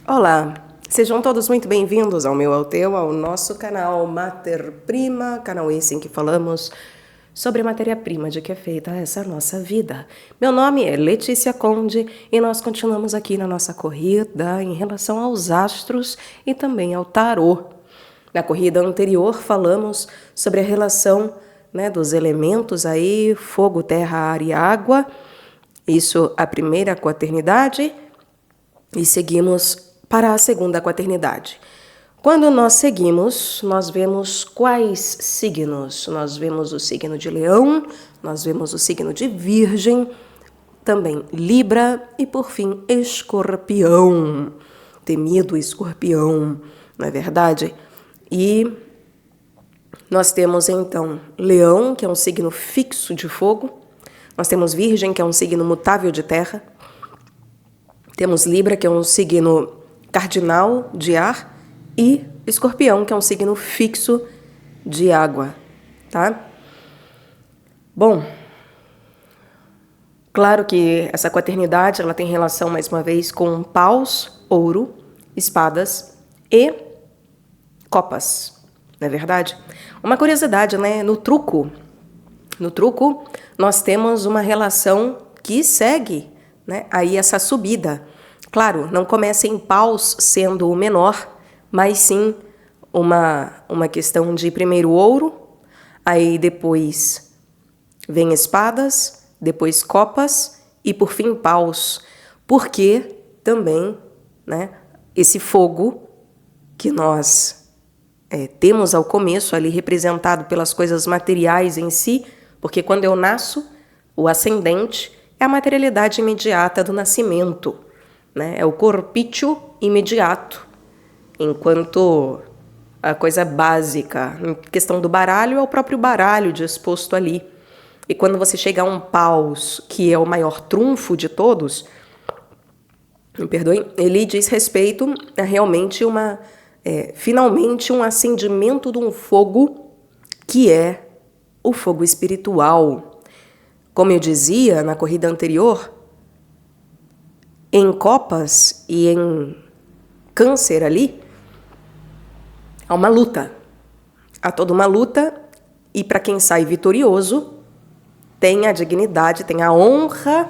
Olá, sejam todos muito bem-vindos ao nosso canal Mater Prima, canal esse em que falamos sobre a matéria-prima de que é feita essa nossa vida. Meu nome é Letícia Conde e nós continuamos aqui na nossa corrida em relação aos astros e também ao tarô. Na corrida anterior falamos sobre a relação, dos elementos aí, fogo, terra, ar e água, isso a primeira quaternidade, e seguimos para a segunda quaternidade. Quando nós seguimos, nós vemos quais signos? Nós vemos o signo de Leão, nós vemos o signo de Virgem, também Libra e, por fim, Escorpião. Temido Escorpião, não é verdade? E nós temos, então, Leão, que é um signo fixo de fogo. Nós temos Virgem, que é um signo mutável de terra. Temos Libra, que é um signo cardinal de ar, e Escorpião, que é um signo fixo de água, tá? Bom, claro que essa quaternidade, ela tem relação, mais uma vez, com paus, ouro, espadas e copas, não é verdade? Uma curiosidade, né? No truco, nós temos uma relação que segue, aí essa subida. Claro, não começa em paus sendo o menor, mas sim uma questão de primeiro ouro, aí depois vem espadas, depois copas e por fim paus. Porque também, esse fogo que nós temos ao começo ali representado pelas coisas materiais em si, porque quando eu nasço, o ascendente é a materialidade imediata do nascimento, é o corpício imediato, enquanto a coisa básica, em questão do baralho, é o próprio baralho disposto ali. E quando você chega a um paus, que é o maior trunfo de todos, me perdoem, ele diz respeito a realmente finalmente um acendimento de um fogo que é o fogo espiritual. Como eu dizia na corrida anterior, em copas e em câncer ali, há uma luta. Há toda uma luta e para quem sai vitorioso, tem a dignidade, tem a honra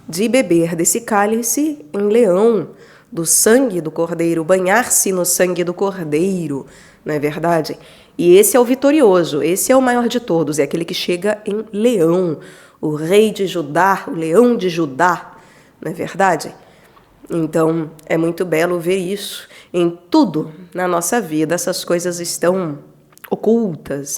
de beber desse cálice em leão, do sangue do cordeiro, banhar-se no sangue do cordeiro, não é verdade? E esse é o vitorioso, esse é o maior de todos, é aquele que chega em leão, o rei de Judá, o leão de Judá, não é verdade? Então, é muito belo ver isso. Em tudo na nossa vida, essas coisas estão ocultas,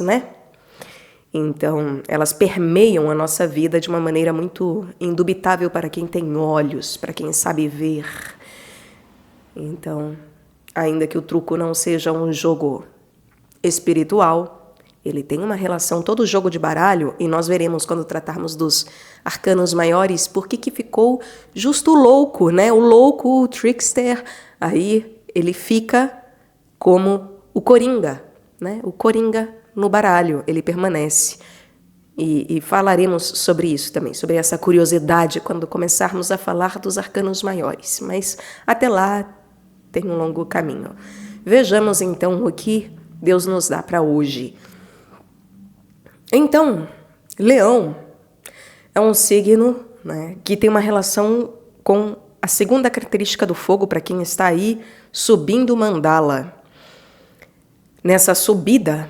Então, elas permeiam a nossa vida de uma maneira muito indubitável para quem tem olhos, para quem sabe ver. Então, ainda que o truco não seja um jogo espiritual, ele tem uma relação, todo jogo de baralho, e nós veremos quando tratarmos dos arcanos maiores, por que ficou justo o louco, o louco, o trickster, aí ele fica como o coringa, o coringa no baralho, ele permanece. E falaremos sobre isso também, sobre essa curiosidade quando começarmos a falar dos arcanos maiores, mas até lá tem um longo caminho. Vejamos então o que Deus nos dá para hoje. Então, Leão é um signo que tem uma relação com a segunda característica do fogo, para quem está aí subindo o mandala. Nessa subida,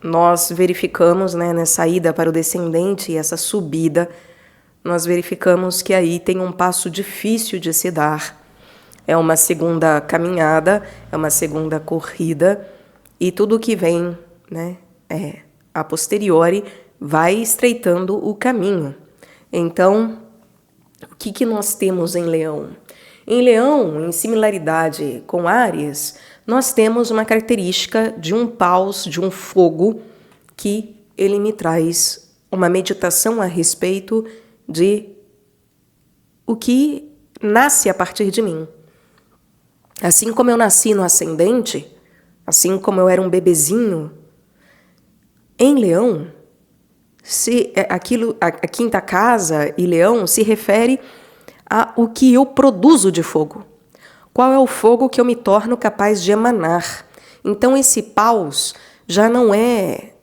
nós verificamos, nessa ida para o descendente, essa subida, nós verificamos que aí tem um passo difícil de se dar. É uma segunda caminhada, é uma segunda corrida, e tudo que vem, a posteriori, vai estreitando o caminho. Então, o que nós temos em Leão? Em Leão, em similaridade com Áries, nós temos uma característica de um paus, de um fogo, que ele me traz uma meditação a respeito de o que nasce a partir de mim. Assim como eu nasci no ascendente, assim como eu era um bebezinho, em Leão, a quinta casa e Leão se refere a o que eu produzo de fogo. Qual é o fogo que eu me torno capaz de emanar? Então esse paus já não é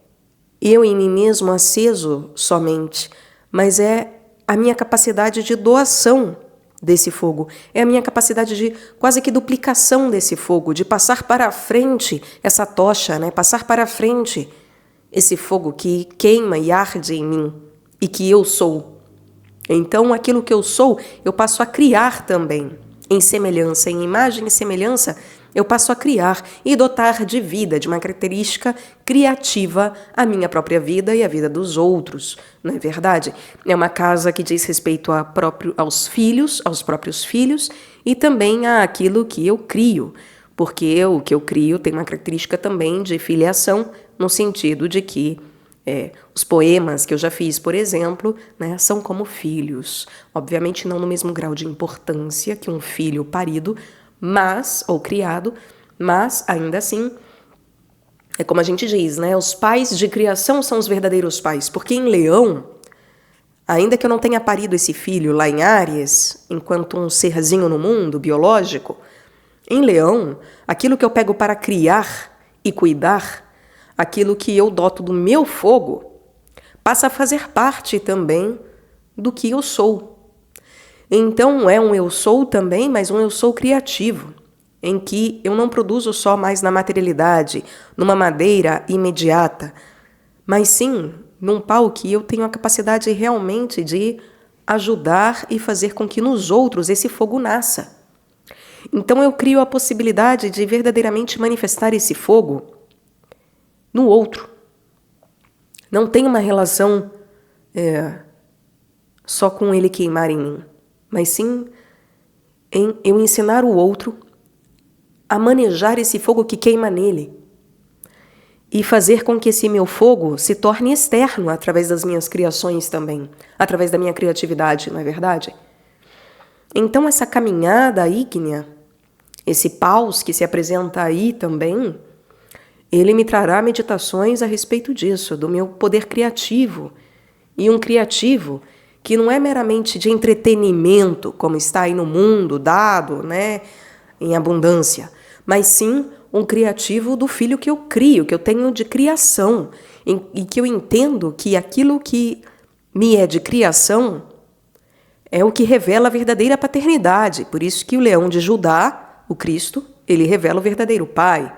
eu em mim mesmo aceso somente, mas é a minha capacidade de doação desse fogo, é a minha capacidade de quase que duplicação desse fogo, de passar para a frente essa tocha, né? Passar para a frente esse fogo que queima e arde em mim e que eu sou. Então aquilo que eu sou, eu passo a criar também, em semelhança, em imagem e semelhança, eu passo a criar e dotar de vida, de uma característica criativa a minha própria vida e a vida dos outros, não é verdade? É uma casa que diz respeito aos filhos, aos próprios filhos e também àquilo que eu crio, porque o que eu crio tem uma característica também de filiação, no sentido de que os poemas que eu já fiz, por exemplo, né, são como filhos. Obviamente não no mesmo grau de importância que um filho parido, ou criado, mas ainda assim, é como a gente diz, né? Os pais de criação são os verdadeiros pais, porque em Leão, ainda que eu não tenha parido esse filho lá em Áries, enquanto um serzinho no mundo, biológico, em Leão, aquilo que eu pego para criar e cuidar, aquilo que eu doto do meu fogo, passa a fazer parte também do que eu sou. Então é um eu sou também, mas um eu sou criativo, em que eu não produzo só mais na materialidade, numa madeira imediata, mas sim num pau que eu tenho a capacidade realmente de ajudar e fazer com que nos outros esse fogo nasça. Então eu crio a possibilidade de verdadeiramente manifestar esse fogo no outro. Não tem uma relação só com ele queimar em mim, mas sim em eu ensinar o outro a manejar esse fogo que queima nele e fazer com que esse meu fogo se torne externo através das minhas criações também, através da minha criatividade, não é verdade? Então essa caminhada ígnea, esse paus que se apresenta aí também, ele me trará meditações a respeito disso, do meu poder criativo, e um criativo que não é meramente de entretenimento, como está aí no mundo, dado, né, em abundância, mas sim um criativo do filho que eu crio, que eu tenho de criação, e que eu entendo que aquilo que me é de criação é o que revela a verdadeira paternidade. Por isso que o leão de Judá, o Cristo, ele revela o verdadeiro pai.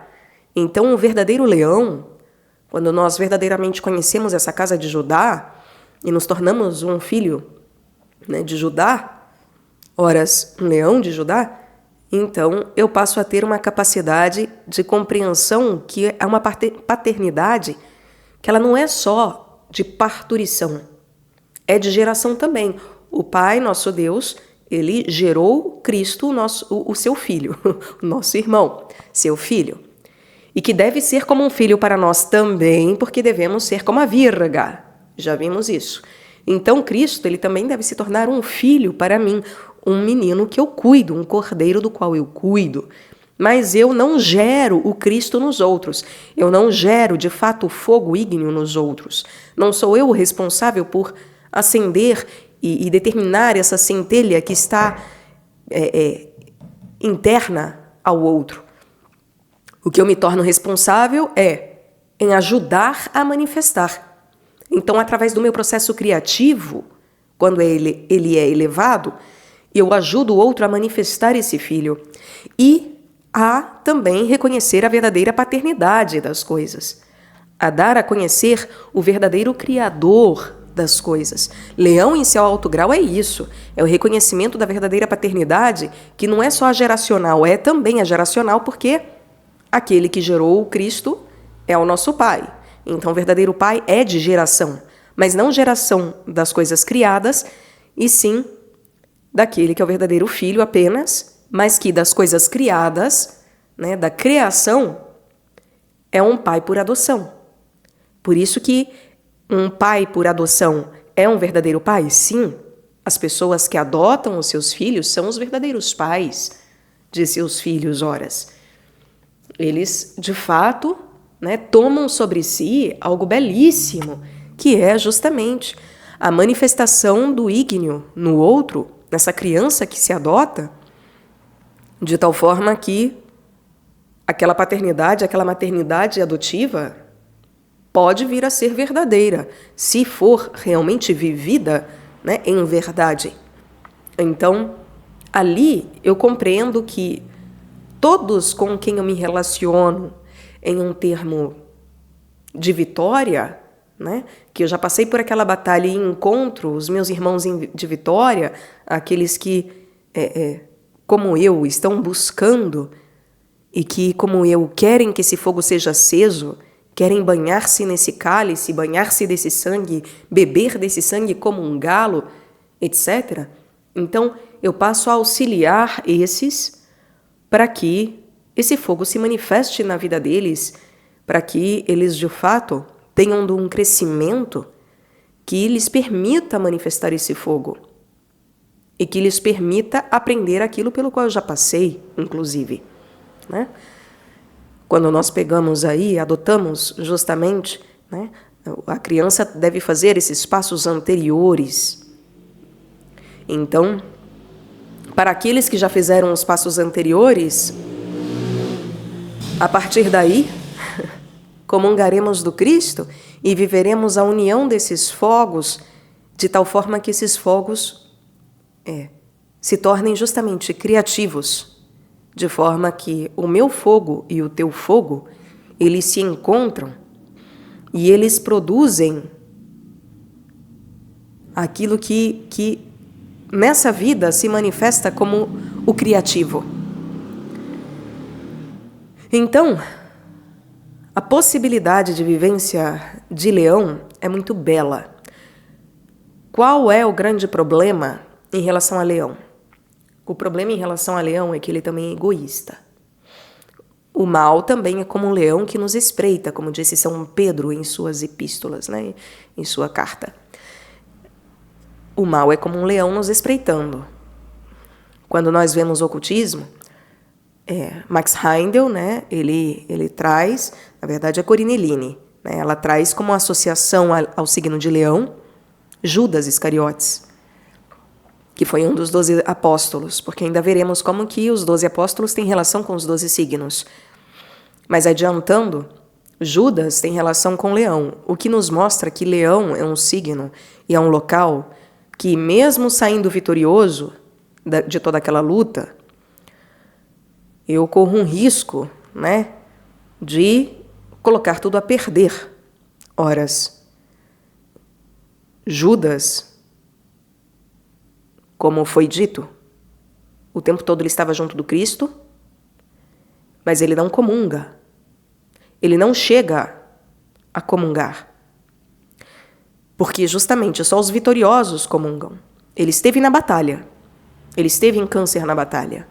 Então, o verdadeiro leão, quando nós verdadeiramente conhecemos essa casa de Judá, e nos tornamos um filho, né, de Judá, horas um leão de Judá, então eu passo a ter uma capacidade de compreensão que é uma paternidade que ela não é só de parturição, é de geração também. O Pai, nosso Deus, ele gerou Cristo, o seu filho, o nosso irmão, seu filho. E que deve ser como um filho para nós também, porque devemos ser como a Virga. Já vimos isso. Então, Cristo, ele também deve se tornar um filho para mim, um menino que eu cuido, um cordeiro do qual eu cuido. Mas eu não gero o Cristo nos outros. Eu não gero, de fato, o fogo ígneo nos outros. Não sou eu o responsável por acender e determinar essa centelha que está interna ao outro. O que eu me torno responsável é em ajudar a manifestar. Então, através do meu processo criativo, quando ele é elevado, eu ajudo o outro a manifestar esse filho e a também reconhecer a verdadeira paternidade das coisas, a dar a conhecer o verdadeiro criador das coisas. Leão em seu alto grau é isso, é o reconhecimento da verdadeira paternidade, que não é só a geracional, é também a geracional, porque aquele que gerou o Cristo é o nosso Pai. Então, o verdadeiro pai é de geração, mas não geração das coisas criadas, e sim daquele que é o verdadeiro filho apenas, mas que das coisas criadas, né, da criação, é um pai por adoção. Por isso que um pai por adoção é um verdadeiro pai? Sim. As pessoas que adotam os seus filhos são os verdadeiros pais de seus filhos, horas. Eles, de fato, né, tomam sobre si algo belíssimo, que é justamente a manifestação do ígneo no outro, nessa criança que se adota, de tal forma que aquela paternidade, aquela maternidade adotiva pode vir a ser verdadeira, se for realmente vivida, né, em verdade. Então, ali eu compreendo que todos com quem eu me relaciono em um termo de vitória, né, que eu já passei por aquela batalha e encontro os meus irmãos de vitória, aqueles que, como eu, estão buscando e que, como eu, querem que esse fogo seja aceso, querem banhar-se nesse cálice, banhar-se desse sangue, beber desse sangue como um galo, etc. Então, eu passo a auxiliar esses para que esse fogo se manifeste na vida deles, para que eles, de fato, tenham um crescimento que lhes permita manifestar esse fogo e que lhes permita aprender aquilo pelo qual eu já passei, inclusive, né? Quando nós pegamos aí, adotamos justamente, né, a criança deve fazer esses passos anteriores. Então, para aqueles que já fizeram os passos anteriores, a partir daí, comungaremos do Cristo e viveremos a união desses fogos, de tal forma que esses fogos se tornem justamente criativos, de forma que o meu fogo e o teu fogo, eles se encontram e eles produzem aquilo que nessa vida se manifesta como o criativo. Então, a possibilidade de vivência de Leão é muito bela. Qual é o grande problema em relação a Leão? O problema em relação a Leão é que ele também é egoísta. O mal também é como um leão que nos espreita, como disse São Pedro em suas epístolas, né? Em sua carta. O mal é como um leão nos espreitando. Quando nós vemos o ocultismo, Max Heindel, né? Ele traz, na verdade é Corinne, né? Ela traz como associação ao signo de Leão, Judas Iscariotes, que foi um dos 12 apóstolos, porque ainda veremos como que os 12 apóstolos têm relação com os 12 signos. Mas adiantando, Judas tem relação com Leão, o que nos mostra que Leão é um signo e é um local que, mesmo saindo vitorioso de toda aquela luta, eu corro um risco, né, de colocar tudo a perder. Horas, Judas, como foi dito, o tempo todo ele estava junto do Cristo, mas ele não comunga. Ele não chega a comungar. Porque justamente só os vitoriosos comungam. Ele esteve na batalha. Ele esteve em Câncer na batalha.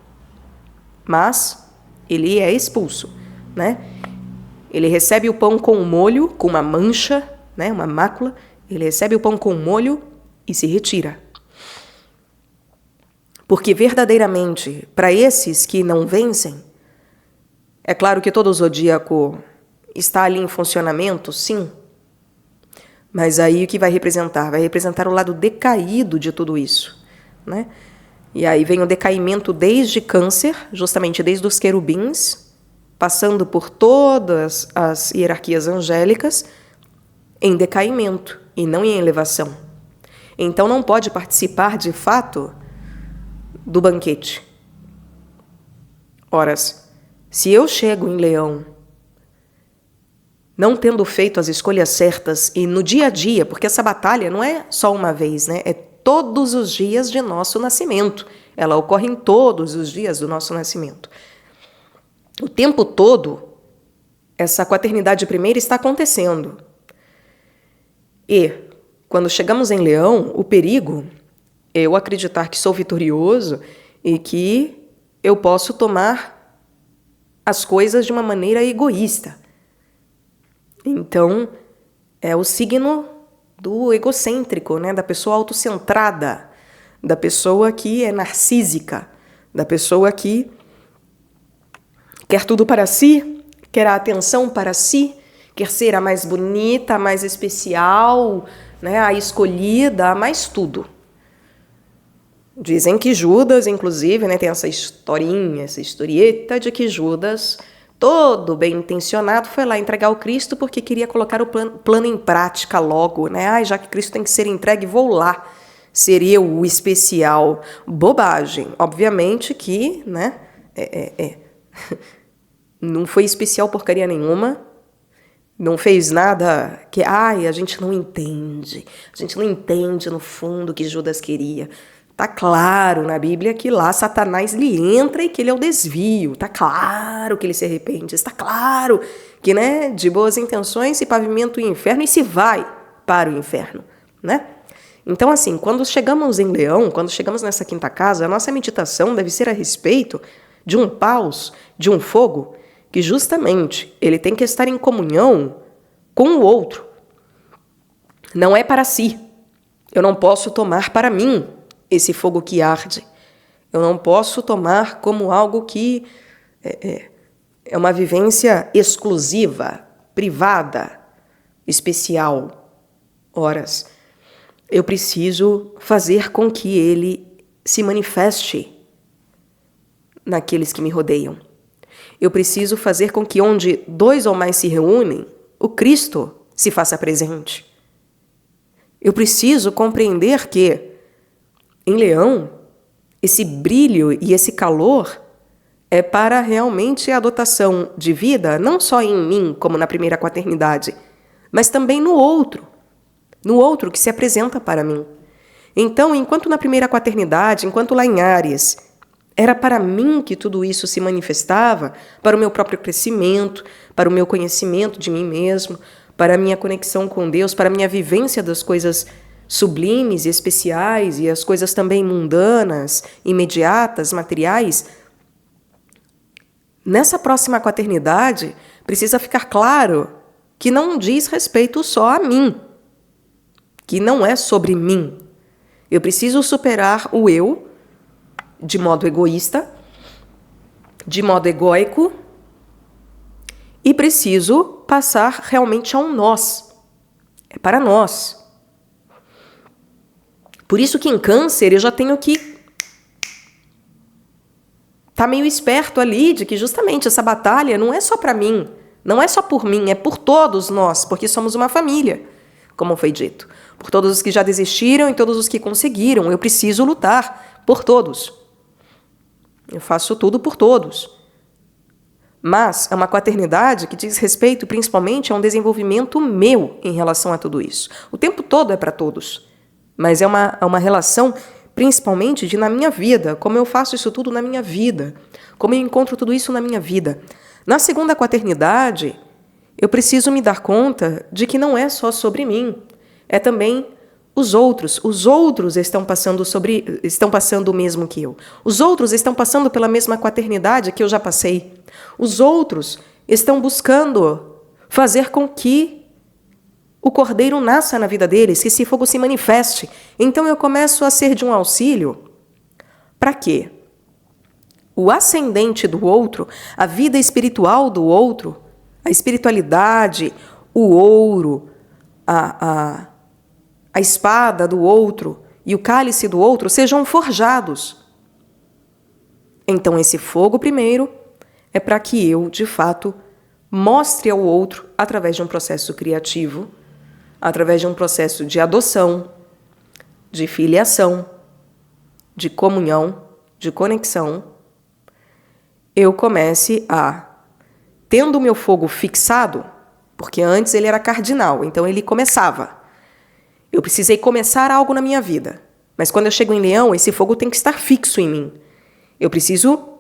Mas ele é expulso, né? Ele recebe o pão com o molho, com uma mancha, né, uma mácula. Ele recebe o pão com o molho e se retira. Porque verdadeiramente, para esses que não vencem, é claro que todo o zodíaco está ali em funcionamento, sim. Mas aí o que vai representar? Vai representar o lado decaído de tudo isso, né? E aí vem o decaimento desde Câncer, justamente desde os querubins, passando por todas as hierarquias angélicas, em decaimento e não em elevação. Então não pode participar, de fato, do banquete. Horas, se eu chego em Leão, não tendo feito as escolhas certas e no dia a dia, porque essa batalha não é só uma vez, né? É todos os dias de nosso nascimento. Ela ocorre em todos os dias do nosso nascimento. O tempo todo, essa quaternidade primeira está acontecendo. E, quando chegamos em Leão, o perigo é eu acreditar que sou vitorioso e que eu posso tomar as coisas de uma maneira egoísta. Então, é o signo do egocêntrico, né? Da pessoa autocentrada, da pessoa que é narcísica, da pessoa que quer tudo para si, quer a atenção para si, quer ser a mais bonita, a mais especial, né? A escolhida, a mais tudo. Dizem que Judas, inclusive, né, tem essa historinha, essa historieta de que Judas, todo bem intencionado, foi lá entregar o Cristo porque queria colocar o plano em prática logo, né? Já que Cristo tem que ser entregue, vou lá. Seria o especial. Bobagem. Obviamente que, né, não foi especial porcaria nenhuma. Não fez nada que, a gente não entende. A gente não entende, no fundo, o que Judas queria. Tá claro na Bíblia que lá Satanás lhe entra e que ele é o desvio. Tá claro que ele se arrepende. Está claro que, né, de boas intenções se pavimenta o inferno e se vai para o inferno, né? Então, assim, quando chegamos em Leão, quando chegamos nessa quinta casa, a nossa meditação deve ser a respeito de um paus, de um fogo, que justamente ele tem que estar em comunhão com o outro. Não é para si. Eu não posso tomar para mim esse fogo que arde. Eu não posso tomar como algo que é uma vivência exclusiva, privada, especial. Horas. Eu preciso fazer com que ele se manifeste naqueles que me rodeiam. Eu preciso fazer com que onde 2 ou mais se reúnem, o Cristo se faça presente. Eu preciso compreender que, em Leão, esse brilho e esse calor é para realmente a dotação de vida, não só em mim, como na primeira quaternidade, mas também no outro que se apresenta para mim. Então, enquanto na primeira quaternidade, enquanto lá em Áries, era para mim que tudo isso se manifestava, para o meu próprio crescimento, para o meu conhecimento de mim mesmo, para a minha conexão com Deus, para a minha vivência das coisas sublimes e especiais e as coisas também mundanas, imediatas, materiais. Nessa próxima quaternidade, precisa ficar claro que não diz respeito só a mim, que não é sobre mim. Eu preciso superar o eu de modo egoísta, de modo egóico, e preciso passar realmente a um nós. É para nós. Por isso que em Câncer eu já tenho que estar meio esperto ali de que justamente essa batalha não é só para mim, não é só por mim, é por todos nós, porque somos uma família, como foi dito. Por todos os que já desistiram e todos os que conseguiram, eu preciso lutar por todos. Eu faço tudo por todos. Mas é uma quaternidade que diz respeito principalmente a um desenvolvimento meu em relação a tudo isso. O tempo todo é para todos. Mas é uma relação principalmente de na minha vida, como eu faço isso tudo na minha vida, como eu encontro tudo isso na minha vida. Na segunda quaternidade, eu preciso me dar conta de que não é só sobre mim, é também os outros. Os outros estão passando o mesmo que eu. Os outros estão passando pela mesma quaternidade que eu já passei. Os outros estão buscando fazer com que o Cordeiro nasça na vida deles, que esse fogo se manifeste. Então eu começo a ser de um auxílio. Para quê? O ascendente do outro, a vida espiritual do outro, a espiritualidade, o ouro, a espada do outro e o cálice do outro sejam forjados. Então esse fogo primeiro é para que eu, de fato, mostre ao outro, através de um processo criativo, através de um processo de adoção, de filiação, de comunhão, de conexão, eu comece a, tendo o meu fogo fixado, porque antes ele era cardinal, então ele começava. Eu precisei começar algo na minha vida, mas quando eu chego em Leão, esse fogo tem que estar fixo em mim. Eu preciso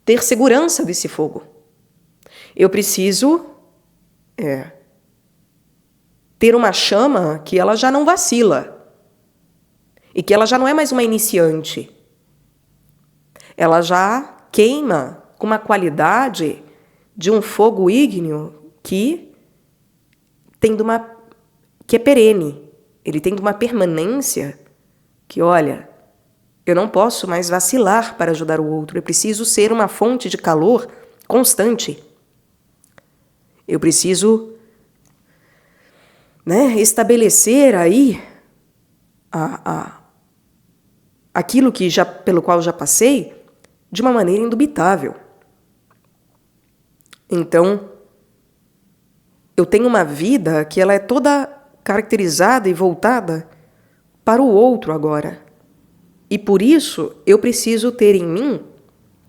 ter segurança desse fogo. Eu preciso ter uma chama que ela já não vacila e que ela já não é mais uma iniciante. Ela já queima com uma qualidade de um fogo ígneo que é perene. Ele tem uma permanência que, olha, eu não posso mais vacilar para ajudar o outro. Eu preciso ser uma fonte de calor constante. Eu preciso, estabelecer aí aquilo que pelo qual já passei de uma maneira indubitável. Então, eu tenho uma vida que ela é toda caracterizada e voltada para o outro agora. E por isso, eu preciso ter em mim,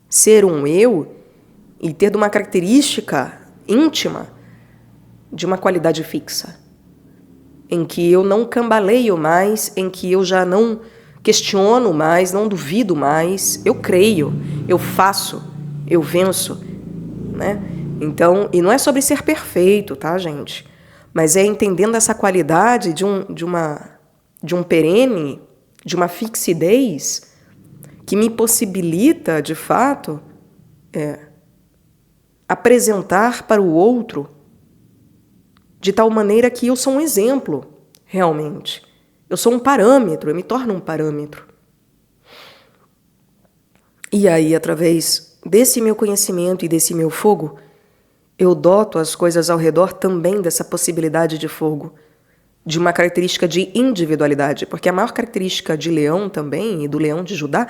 ser um eu e ter uma característica íntima de uma qualidade fixa, em que eu não cambaleio mais, em que eu já não questiono mais, não duvido mais, eu creio, eu faço, eu venço, né? Então, e não é sobre ser perfeito, tá, gente? Mas é entendendo essa qualidade de um perene, de uma fixidez, que me possibilita, de fato, apresentar para o outro de tal maneira que eu sou um exemplo, realmente. Eu sou um parâmetro, eu me torno um parâmetro. E aí, através desse meu conhecimento e desse meu fogo, eu doto as coisas ao redor também dessa possibilidade de fogo, de uma característica de individualidade, porque a maior característica de Leão também, e do Leão de Judá,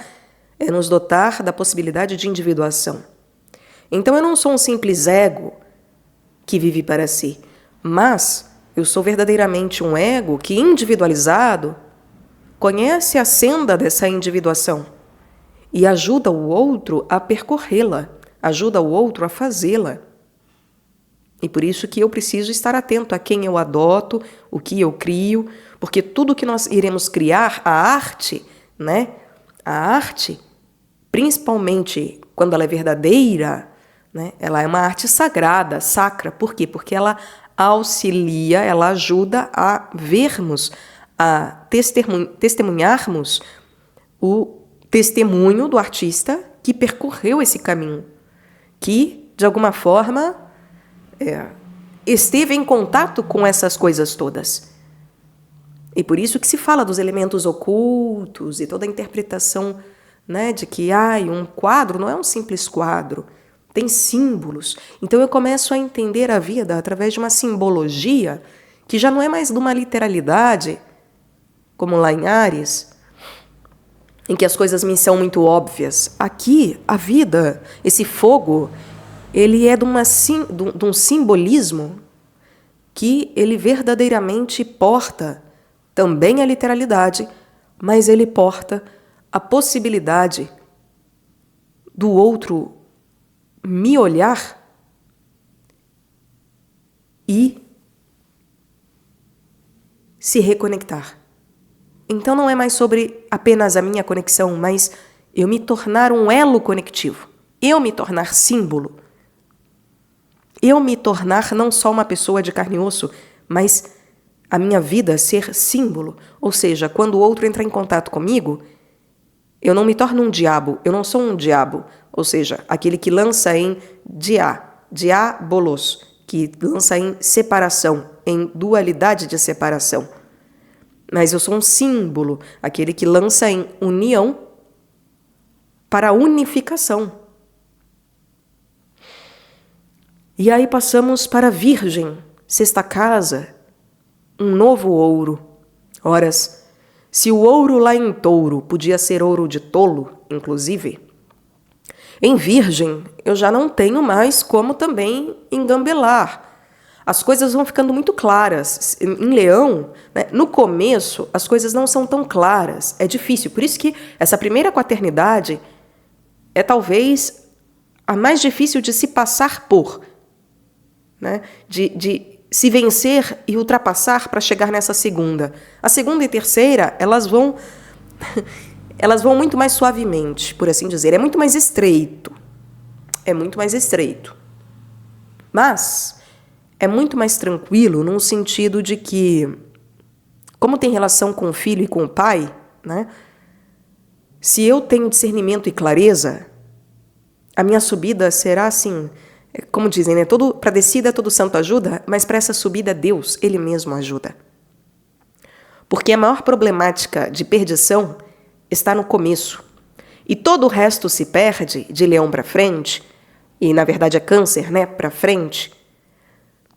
é nos dotar da possibilidade de individuação. Então eu não sou um simples ego que vive para si, mas eu sou verdadeiramente um ego que, individualizado, conhece a senda dessa individuação e ajuda o outro a percorrê-la, ajuda o outro a fazê-la. E por isso que eu preciso estar atento a quem eu adoto, o que eu crio, porque tudo que nós iremos criar, a arte, né? A arte, principalmente quando ela é verdadeira, né? Ela é uma arte sagrada, sacra. Por quê? Porque ela auxilia, ela ajuda a vermos, a testemunharmos o testemunho do artista que percorreu esse caminho, que, de alguma forma, esteve em contato com essas coisas todas. E por isso que se fala dos elementos ocultos e toda a interpretação, né, de que um quadro não é um simples quadro, tem símbolos. Então eu começo a entender a vida através de uma simbologia que já não é mais de uma literalidade, como lá em Áries, em que as coisas me são muito óbvias. Aqui, a vida, esse fogo, ele é de um simbolismo que ele verdadeiramente porta também a literalidade, mas ele porta a possibilidade do outro me olhar e se reconectar. Então não é mais sobre apenas a minha conexão, mas eu me tornar um elo conectivo, eu me tornar símbolo, eu me tornar não só uma pessoa de carne e osso, mas a minha vida ser símbolo. Ou seja, quando o outro entra em contato comigo, eu não me torno um diabo, eu não sou um diabo. Ou seja, aquele que lança em diabolos, que lança em separação, em dualidade de separação. Mas eu sou um símbolo, aquele que lança em união para a unificação. E aí passamos para a Virgem, sexta casa, um novo ouro. Horas, se o ouro lá em Touro podia ser ouro de tolo, inclusive, em Virgem eu já não tenho mais como também engambelar. As coisas vão ficando muito claras. Em Leão, né, no começo, as coisas não são tão claras. É difícil. Por isso que essa primeira quaternidade é talvez a mais difícil de se passar por, né? De se vencer e ultrapassar para chegar nessa segunda. A segunda e terceira, elas vão muito mais suavemente, por assim dizer. É muito mais estreito. É muito mais estreito. Mas é muito mais tranquilo num sentido de que, como tem relação com o filho e com o pai, né? Se eu tenho discernimento e clareza, a minha subida será assim, como dizem, né? Para a descida todo santo ajuda, mas para essa subida Deus, Ele mesmo ajuda. Porque a maior problemática de perdição está no começo. E todo o resto se perde de Leão para frente, e na verdade é Câncer, né? Para frente.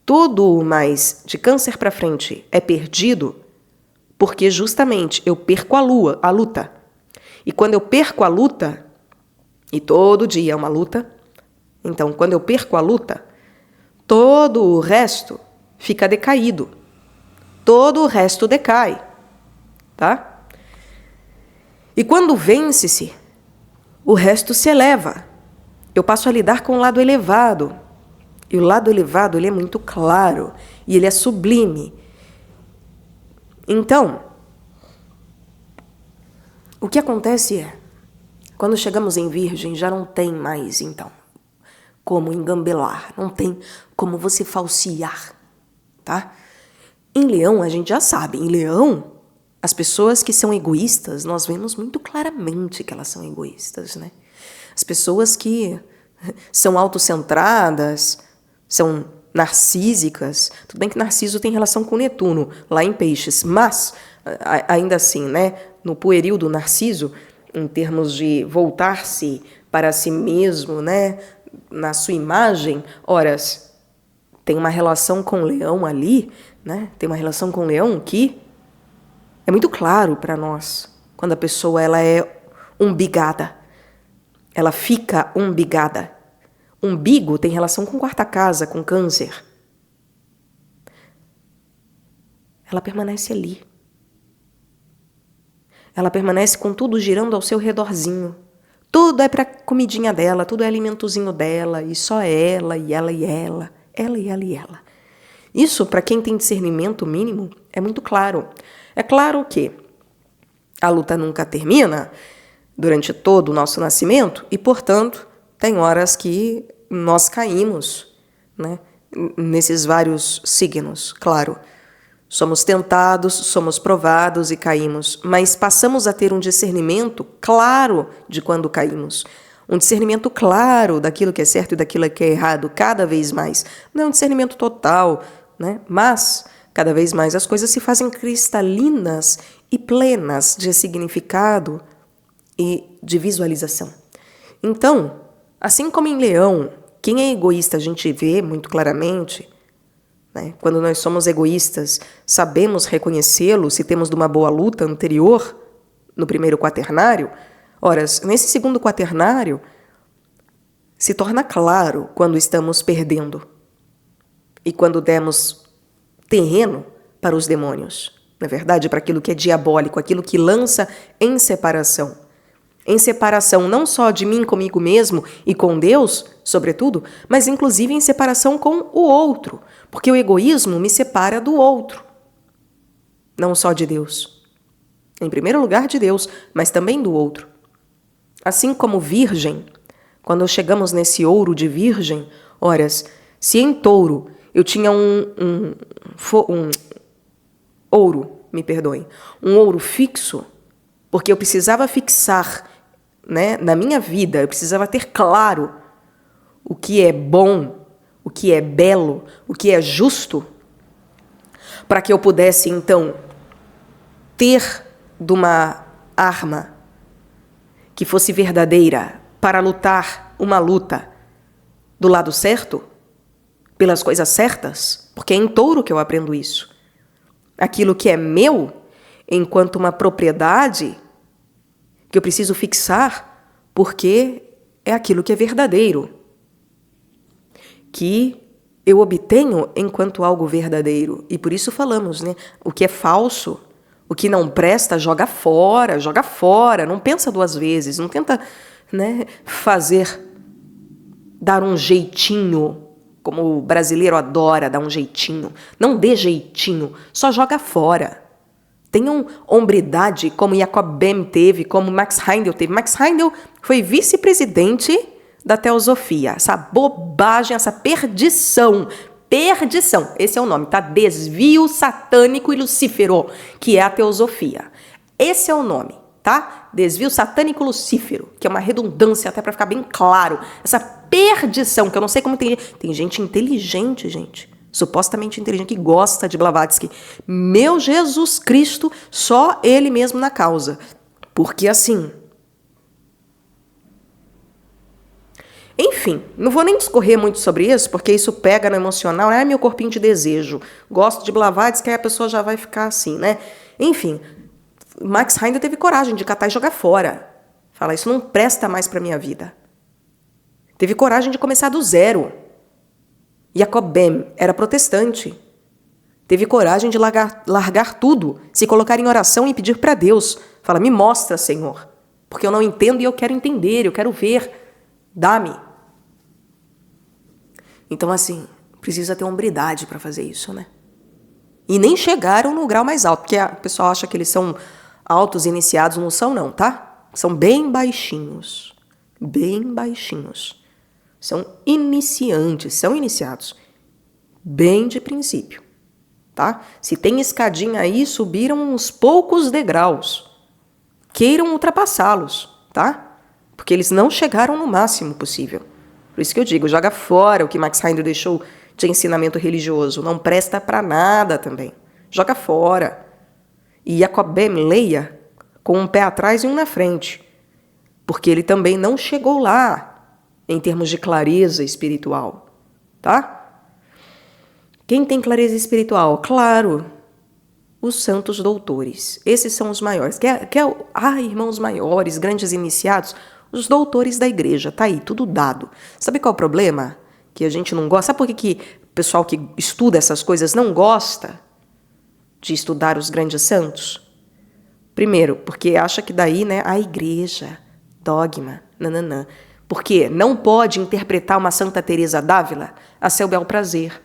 Tudo mais de Câncer para frente é perdido porque justamente eu perco a luta. E quando eu perco a luta, e todo dia é uma luta, então quando eu perco a luta, todo o resto fica decaído. Todo o resto decai, tá? E quando vence-se, o resto se eleva. Eu passo a lidar com o lado elevado. E o lado elevado, ele é muito claro. E ele é sublime. Então, o que acontece é, quando chegamos em Virgem, já não tem mais, então, como engambelar. Não tem como você falsear, tá? Em Leão, a gente já sabe. Em Leão, as pessoas que são egoístas, nós vemos muito claramente que elas são egoístas, né? As pessoas que são autocentradas, são narcísicas. Tudo bem que Narciso tem relação com Netuno, lá em Peixes, mas, ainda assim, né, no pueril do Narciso, em termos de voltar-se para si mesmo, né, na sua imagem, horas, tem uma relação com o Leão ali, né, tem uma relação com o Leão que é muito claro para nós, quando a pessoa ela é umbigada. Ela fica umbigada. Umbigo tem relação com quarta casa, com Câncer. Ela permanece ali. Ela permanece com tudo girando ao seu redorzinho. Tudo é para comidinha dela, tudo é alimentozinho dela, e só ela, e ela, e ela. Ela, e ela, e ela. Isso, para quem tem discernimento mínimo, é muito claro. É claro que a luta nunca termina durante todo o nosso nascimento e, portanto, tem horas que nós caímos, né, nesses vários signos, claro. Somos tentados, somos provados e caímos, mas passamos a ter um discernimento claro de quando caímos. Um discernimento claro daquilo que é certo e daquilo que é errado cada vez mais. Não é um discernimento total, né, mas cada vez mais as coisas se fazem cristalinas e plenas de significado e de visualização. Então, assim como em Leão, quem é egoísta a gente vê muito claramente, né? Quando nós somos egoístas, sabemos reconhecê-lo se temos de uma boa luta anterior, no primeiro quaternário. Ora, nesse segundo quaternário, se torna claro quando estamos perdendo e quando demos terreno para os demônios, na verdade, para aquilo que é diabólico, aquilo que lança em separação. Em separação não só de mim comigo mesmo e com Deus, sobretudo, mas inclusive em separação com o outro, porque o egoísmo me separa do outro, não só de Deus. Em primeiro lugar de Deus, mas também do outro. Assim como virgem, quando chegamos nesse ouro de virgem, horas, se em touro eu tinha um ouro, me perdoem, um ouro fixo, porque eu precisava fixar, né, na minha vida, eu precisava ter claro o que é bom, o que é belo, o que é justo, para que eu pudesse, então, ter de uma arma que fosse verdadeira para lutar uma luta do lado certo, pelas coisas certas, porque é em touro que eu aprendo isso. Aquilo que é meu, enquanto uma propriedade que eu preciso fixar, porque é aquilo que é verdadeiro, que eu obtenho enquanto algo verdadeiro. E por isso falamos, né? O que é falso, o que não presta, joga fora, não pensa duas vezes, não tenta, né, dar um jeitinho, como o brasileiro adora dar um jeitinho. Não dê jeitinho, só joga fora. Tenham hombridade, como Jacob Böhm teve, como Max Heindel teve. Max Heindel foi vice-presidente da teosofia. Essa bobagem, essa perdição, esse é o nome, tá? Desvio satânico e lucífero, que é a teosofia. Esse é o nome, tá? Desvio satânico lucífero, que é uma redundância, até para ficar bem claro. Essa perdição, que eu não sei como tem gente inteligente, gente. Supostamente inteligente, que gosta de Blavatsky. Meu Jesus Cristo, só ele mesmo na causa. Porque assim... Enfim, não vou nem discorrer muito sobre isso, porque isso pega no emocional. Ah, meu corpinho de desejo. Gosto de Blavatsky, aí a pessoa já vai ficar assim, né? Enfim, Max Heindel teve coragem de catar e jogar fora. Fala, isso não presta mais para minha vida. Teve coragem de começar do zero. Jacob Ben era protestante. Teve coragem de largar tudo, se colocar em oração e pedir para Deus. Fala, me mostra, Senhor, porque eu não entendo e eu quero entender, eu quero ver. Dá-me. Então, assim, precisa ter hombridade para fazer isso, né? E nem chegaram no grau mais alto, porque o pessoal acha que eles são altos iniciados, não são não, tá? São bem baixinhos. Bem baixinhos. São iniciantes, são iniciados. Bem de princípio, tá? Se tem escadinha aí, subiram uns poucos degraus. Queiram ultrapassá-los, tá? Porque eles não chegaram no máximo possível. Por isso que eu digo, joga fora o que Max Heinder deixou de ensinamento religioso. Não presta para nada também. Joga fora. E Jacob Ben leia com um pé atrás e um na frente. Porque ele também não chegou lá em termos de clareza espiritual. Tá? Quem tem clareza espiritual? Claro, os santos doutores. Esses são os maiores. Irmãos maiores, grandes iniciados, os doutores da igreja. Tá aí, tudo dado. Sabe qual é o problema? Que a gente não gosta. Sabe por que o pessoal que estuda essas coisas não gosta de estudar os grandes santos? Primeiro, porque acha que daí, né, a igreja, dogma, nananã. Porque não pode interpretar uma Santa Teresa d'Ávila a seu bel prazer.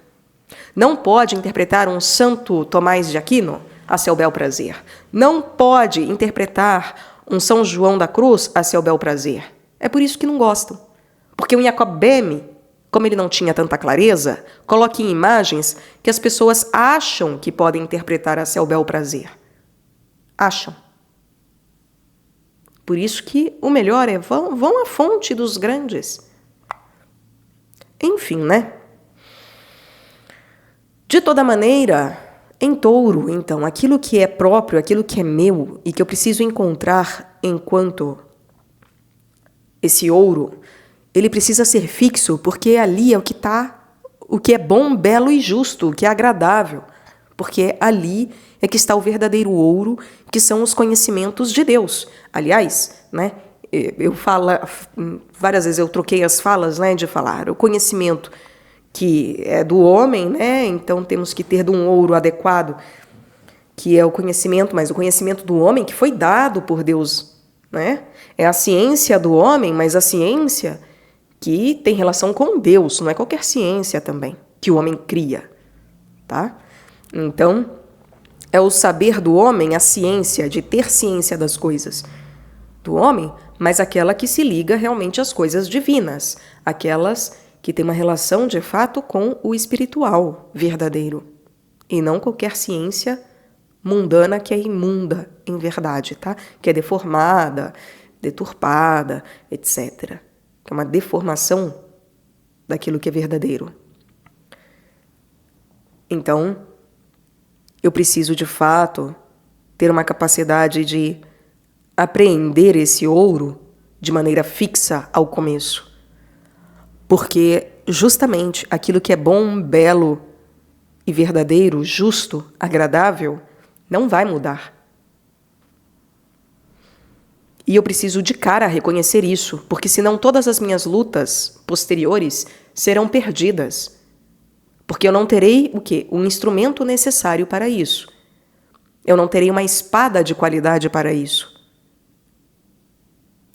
Não pode interpretar um Santo Tomás de Aquino a seu bel prazer. Não pode interpretar um São João da Cruz a seu bel prazer. É por isso que não gostam. Porque o Jacob Ben, como ele não tinha tanta clareza, coloca em imagens que as pessoas acham que podem interpretar a seu bel prazer. Acham. Por isso que o melhor é vão à fonte dos grandes. Enfim, né? De toda maneira, em Touro, então, aquilo que é próprio, aquilo que é meu e que eu preciso encontrar enquanto esse ouro, ele precisa ser fixo, porque ali é o que está, o que é bom, belo e justo, o que é agradável. Porque ali é que está o verdadeiro ouro, que são os conhecimentos de Deus. Aliás, né, eu falo, várias vezes eu troquei as falas, né, de falar o conhecimento que é do homem, né? Então temos que ter de um ouro adequado, que é o conhecimento, mas o conhecimento do homem que foi dado por Deus, né? É a ciência do homem, mas a ciência que tem relação com Deus, não é qualquer ciência também, que o homem cria, tá? Então, é o saber do homem, a ciência, de ter ciência das coisas do homem, mas aquela que se liga realmente às coisas divinas, aquelas que tem uma relação, de fato, com o espiritual verdadeiro. E não qualquer ciência mundana que é imunda, em verdade, tá? Que é deformada, deturpada, etc. Que é uma deformação daquilo que é verdadeiro. Então, eu preciso, de fato, ter uma capacidade de apreender esse ouro de maneira fixa ao começo. Porque justamente aquilo que é bom, belo e verdadeiro, justo, agradável, não vai mudar. E eu preciso de cara reconhecer isso, porque senão todas as minhas lutas posteriores serão perdidas. Porque eu não terei o quê? Um instrumento necessário para isso. Eu não terei uma espada de qualidade para isso.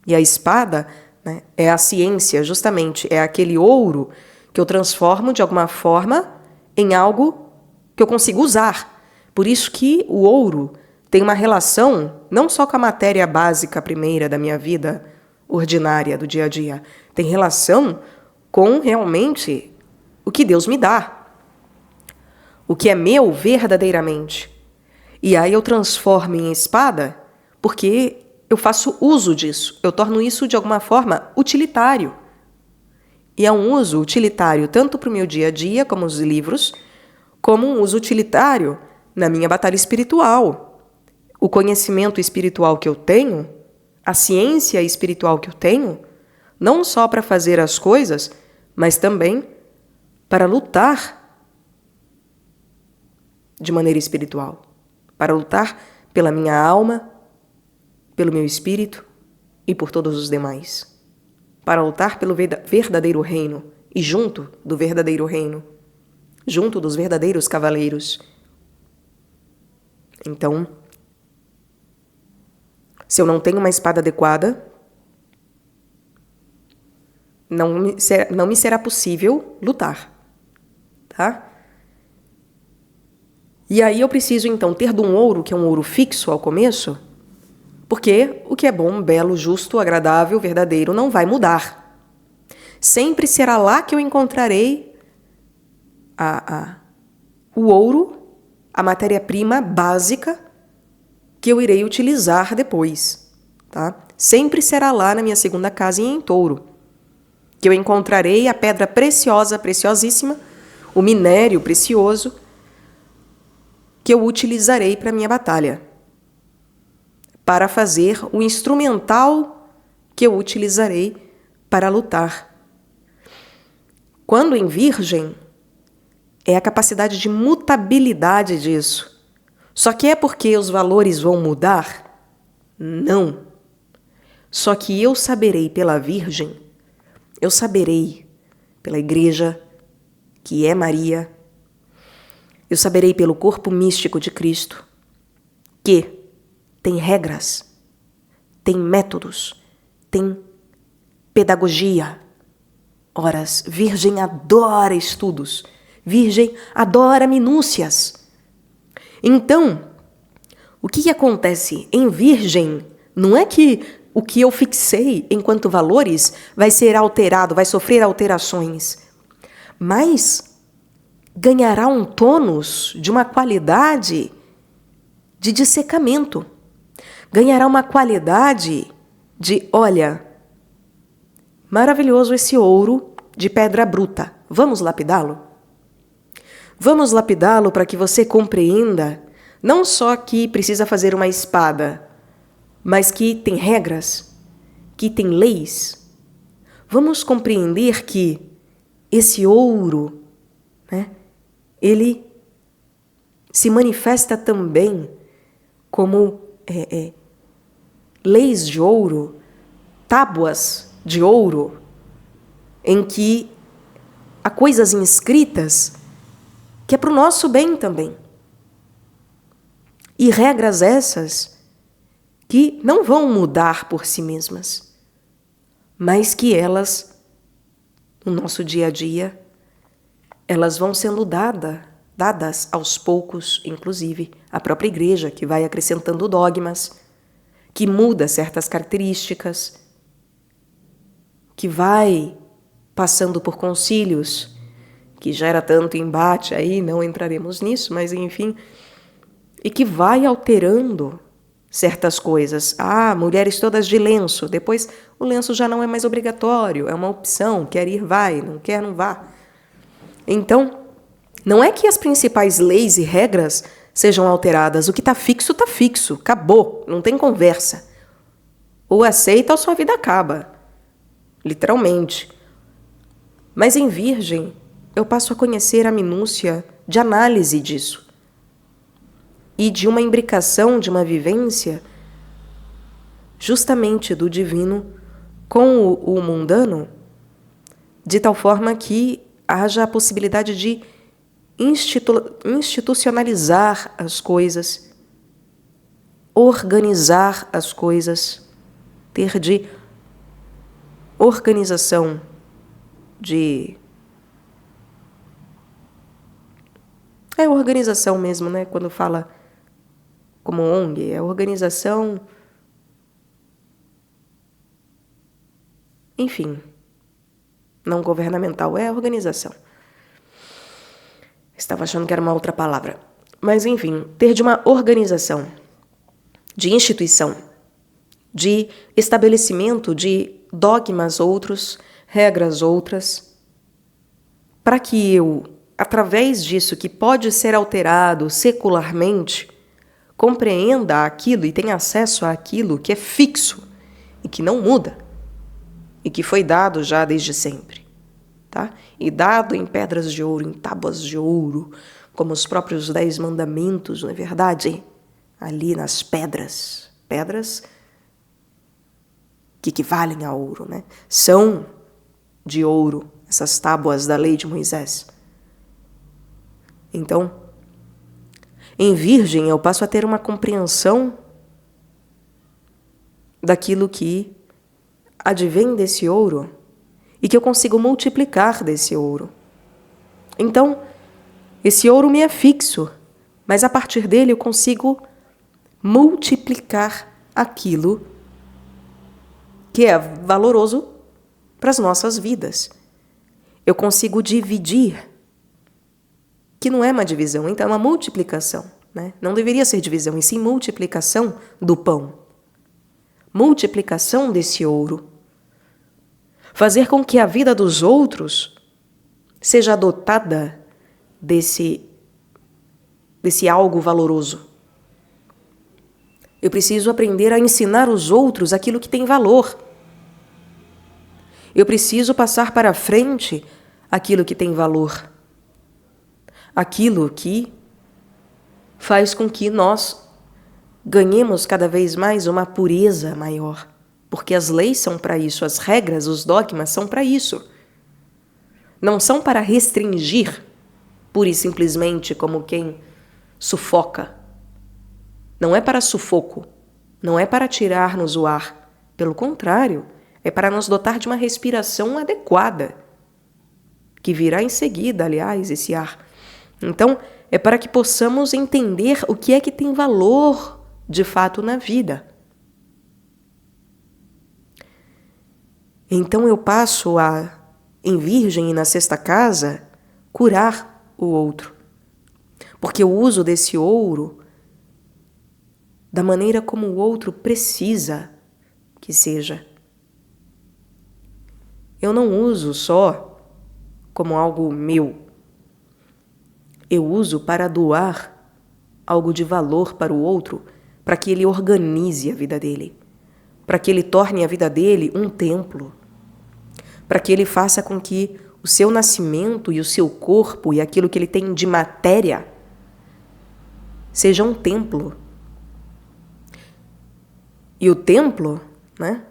E a espada, né, é a ciência, justamente, é aquele ouro que eu transformo de alguma forma em algo que eu consigo usar. Por isso que o ouro tem uma relação não só com a matéria básica primeira da minha vida ordinária, do dia a dia, tem relação com realmente o que Deus me dá, o que é meu verdadeiramente. E aí eu transformo em espada porque eu faço uso disso, eu torno isso de alguma forma utilitário. E é um uso utilitário tanto para o meu dia a dia, como os livros, como um uso utilitário na minha batalha espiritual. O conhecimento espiritual que eu tenho, a ciência espiritual que eu tenho, não só para fazer as coisas, mas também para lutar de maneira espiritual, para lutar pela minha alma, pelo meu espírito, e por todos os demais, para lutar pelo verdadeiro reino e junto do verdadeiro reino, junto dos verdadeiros cavaleiros. Então, se eu não tenho uma espada adequada, não me será possível lutar, tá? E aí eu preciso, então, ter de um ouro, que é um ouro fixo ao começo, porque o que é bom, belo, justo, agradável, verdadeiro, não vai mudar. Sempre será lá que eu encontrarei o ouro, a matéria-prima básica que eu irei utilizar depois, tá? Sempre será lá na minha segunda casa em Touro que eu encontrarei a pedra preciosa, preciosíssima, o minério precioso que eu utilizarei para a minha batalha, para fazer o instrumental que eu utilizarei para lutar. Quando em Virgem, é a capacidade de mutabilidade disso. Só que é porque os valores vão mudar? Não. Só que eu saberei pela Virgem, eu saberei pela Igreja, que é Maria, eu saberei pelo corpo místico de Cristo, que tem regras, tem métodos, tem pedagogia. Horas, Virgem adora estudos, Virgem adora minúcias. Então, o que acontece em Virgem não é que o que eu fixei enquanto valores vai ser alterado, vai sofrer alterações, mas ganhará um tônus de uma qualidade de dissecamento. Ganhará uma qualidade de, olha, maravilhoso esse ouro de pedra bruta. Vamos lapidá-lo? Vamos lapidá-lo para que você compreenda não só que precisa fazer uma espada, mas que tem regras, que tem leis. Vamos compreender que esse ouro, né, ele se manifesta também como leis de ouro, tábuas de ouro, em que há coisas inscritas que é para o nosso bem também. E regras essas que não vão mudar por si mesmas, mas que elas, no nosso dia a dia, elas vão sendo dadas aos poucos, inclusive à própria Igreja, que vai acrescentando dogmas, que muda certas características, que vai passando por concílios, que gera tanto embate aí, não entraremos nisso, mas enfim, e que vai alterando certas coisas. Ah, mulheres todas de lenço, depois o lenço já não é mais obrigatório, é uma opção, quer ir, vai, não quer, não vá. Então, não é que as principais leis e regras sejam alteradas, o que está fixo, acabou, não tem conversa. Ou aceita ou sua vida acaba, literalmente. Mas em Virgem, eu passo a conhecer a minúcia de análise disso e de uma imbricação, de uma vivência justamente do divino com o mundano, de tal forma que haja a possibilidade de institucionalizar as coisas, organizar as coisas, ter de organização, de... É organização mesmo, né? Quando fala como ONG, é organização... Enfim, não governamental, é organização. Estava achando que era uma outra palavra. Mas, enfim, ter de uma organização, de instituição, de estabelecimento de dogmas outros, regras outras, para que eu, através disso que pode ser alterado secularmente, compreenda aquilo e tenha acesso àquilo que é fixo e que não muda e que foi dado já desde sempre, tá? E dado em pedras de ouro, em tábuas de ouro, como os próprios 10 mandamentos, não é verdade? Ali nas pedras que equivalem a ouro, né? São de ouro essas tábuas da lei de Moisés. Então, em Virgem eu passo a ter uma compreensão daquilo que advém desse ouro e que eu consigo multiplicar desse ouro. Então, esse ouro me é fixo, mas a partir dele eu consigo multiplicar aquilo que é valoroso para as nossas vidas. Eu consigo dividir, que não é uma divisão, então é uma multiplicação, né? Não deveria ser divisão, e sim multiplicação do pão. Multiplicação desse ouro. Fazer com que a vida dos outros seja dotada desse algo valoroso. Eu preciso aprender a ensinar os outros aquilo que tem valor. Eu preciso passar para frente aquilo que tem valor. Aquilo que faz com que nós ganhemos cada vez mais uma pureza maior. Porque as leis são para isso, as regras, os dogmas são para isso. Não são para restringir, pura e simplesmente como quem sufoca. Não é para sufoco, não é para tirar-nos o ar. Pelo contrário, é para nos dotar de uma respiração adequada, que virá em seguida, aliás, esse ar. Então, é para que possamos entender o que é que tem valor, de fato, na vida. Então, eu passo a, em Virgem e na sexta casa, curar o outro. Porque eu uso desse ouro da maneira como o outro precisa que seja. Eu não uso só como algo meu. Eu uso para doar algo de valor para o outro, para que ele organize a vida dele, para que ele torne a vida dele um templo, para que ele faça com que o seu nascimento e o seu corpo e aquilo que ele tem de matéria seja um templo. E o templo, né,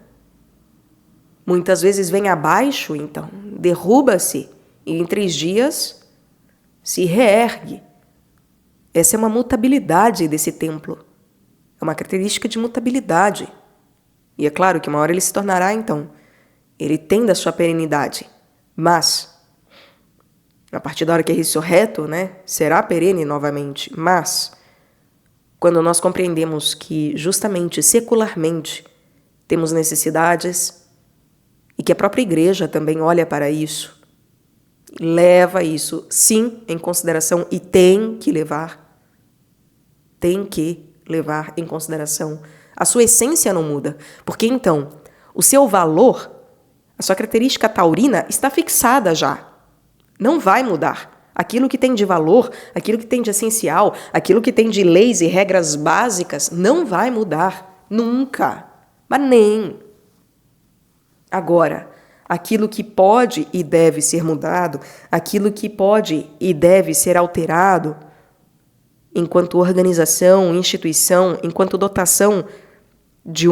muitas vezes vem abaixo, então, derruba-se e em 3 dias se reergue. Essa é uma mutabilidade desse templo. É uma característica de mutabilidade. E é claro que uma hora ele se tornará, então, ele tem da sua perenidade. Mas, a partir da hora que é ressurreto, né, será perene novamente. Mas, quando nós compreendemos que, justamente, secularmente, temos necessidades e que a própria igreja também olha para isso, leva isso, sim, em consideração e tem que levar em consideração. A sua essência não muda, porque então o seu valor, a sua característica taurina está fixada já, não vai mudar. Aquilo que tem de valor, aquilo que tem de essencial, aquilo que tem de leis e regras básicas, não vai mudar, nunca, mas nem. Agora, aquilo que pode e deve ser mudado, aquilo que pode e deve ser alterado, enquanto organização, instituição, enquanto dotação de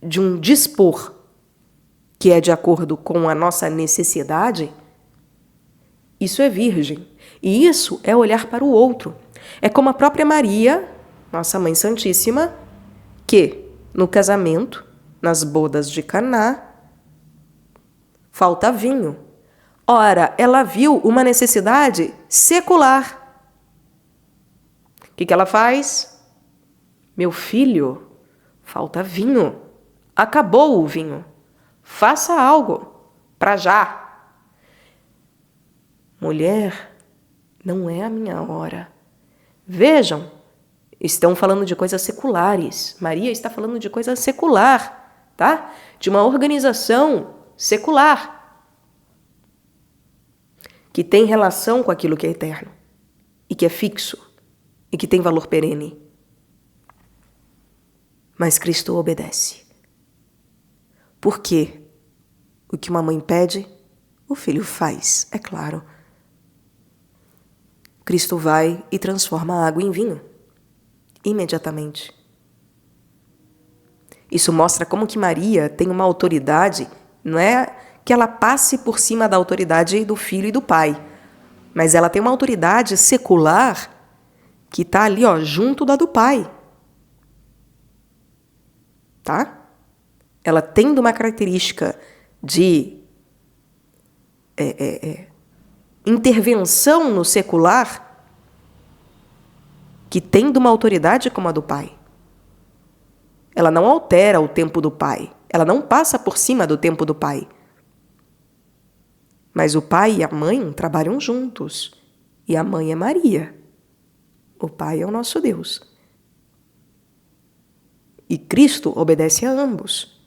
de um dispor que é de acordo com a nossa necessidade, isso é virgem. E isso é olhar para o outro. É como a própria Maria, nossa Mãe Santíssima, que no casamento, nas bodas de Caná, falta vinho. Ora, ela viu uma necessidade secular. O que ela faz? Meu filho, falta vinho. Acabou o vinho. Faça algo, para já. Mulher, não é a minha hora. Vejam, estão falando de coisas seculares. Maria está falando de coisa secular, tá? De uma organização secular, que tem relação com aquilo que é eterno, e que é fixo, e que tem valor perene. Mas Cristo obedece. Porque o que uma mãe pede, o filho faz, é claro. Cristo vai e transforma a água em vinho, imediatamente. Isso mostra como que Maria tem uma autoridade, não é que ela passe por cima da autoridade do filho e do pai, mas ela tem uma autoridade secular que está ali, ó, junto da do pai. Tá? Ela tendo uma característica de intervenção no secular, que tendo uma autoridade como a do pai. Ela não altera o tempo do pai. Ela não passa por cima do tempo do pai. Mas o pai e a mãe trabalham juntos. E a mãe é Maria. O pai é o nosso Deus. E Cristo obedece a ambos.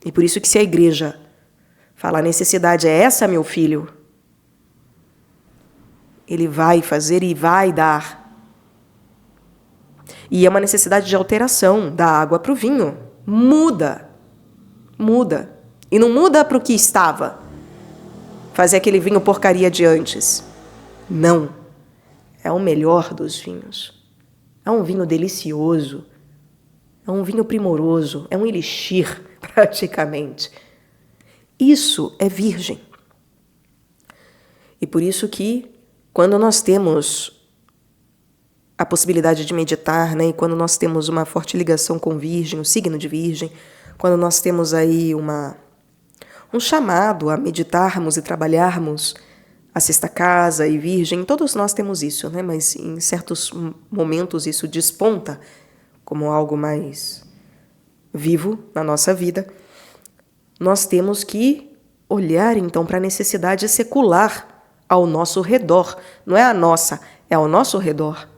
E por isso que se a igreja fala, a necessidade é essa, meu filho, ele vai fazer e vai dar. E é uma necessidade de alteração da água para o vinho. Muda. Muda. E não muda para o que estava. Fazer aquele vinho porcaria de antes. Não. É o melhor dos vinhos. É um vinho delicioso. É um vinho primoroso. É um elixir, praticamente. Isso é virgem. E por isso que, quando nós temos a possibilidade de meditar, né, e quando nós temos uma forte ligação com virgem, o signo de virgem, quando nós temos aí um chamado a meditarmos e trabalharmos a sexta casa e virgem, todos nós temos isso, né, mas em certos momentos isso desponta como algo mais vivo na nossa vida. Nós temos que olhar então para a necessidade secular ao nosso redor, não é a nossa, é ao nosso redor.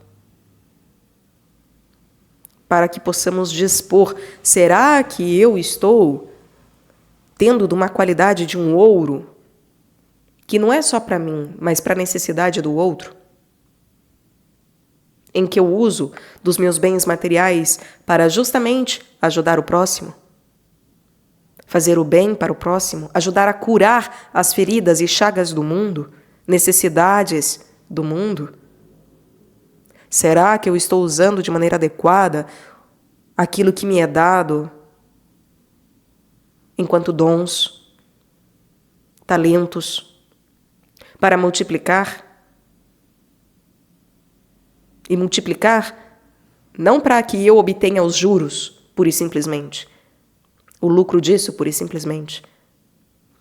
Para que possamos dispor, será que eu estou tendo de uma qualidade de um ouro que não é só para mim, mas para a necessidade do outro? Em que eu uso dos meus bens materiais para justamente ajudar o próximo? Fazer o bem para o próximo? Ajudar a curar as feridas e chagas do mundo? Necessidades do mundo? Será que eu estou usando de maneira adequada aquilo que me é dado enquanto dons, talentos, para multiplicar? E multiplicar não para que eu obtenha os juros, pura e simplesmente, o lucro disso, pura e simplesmente,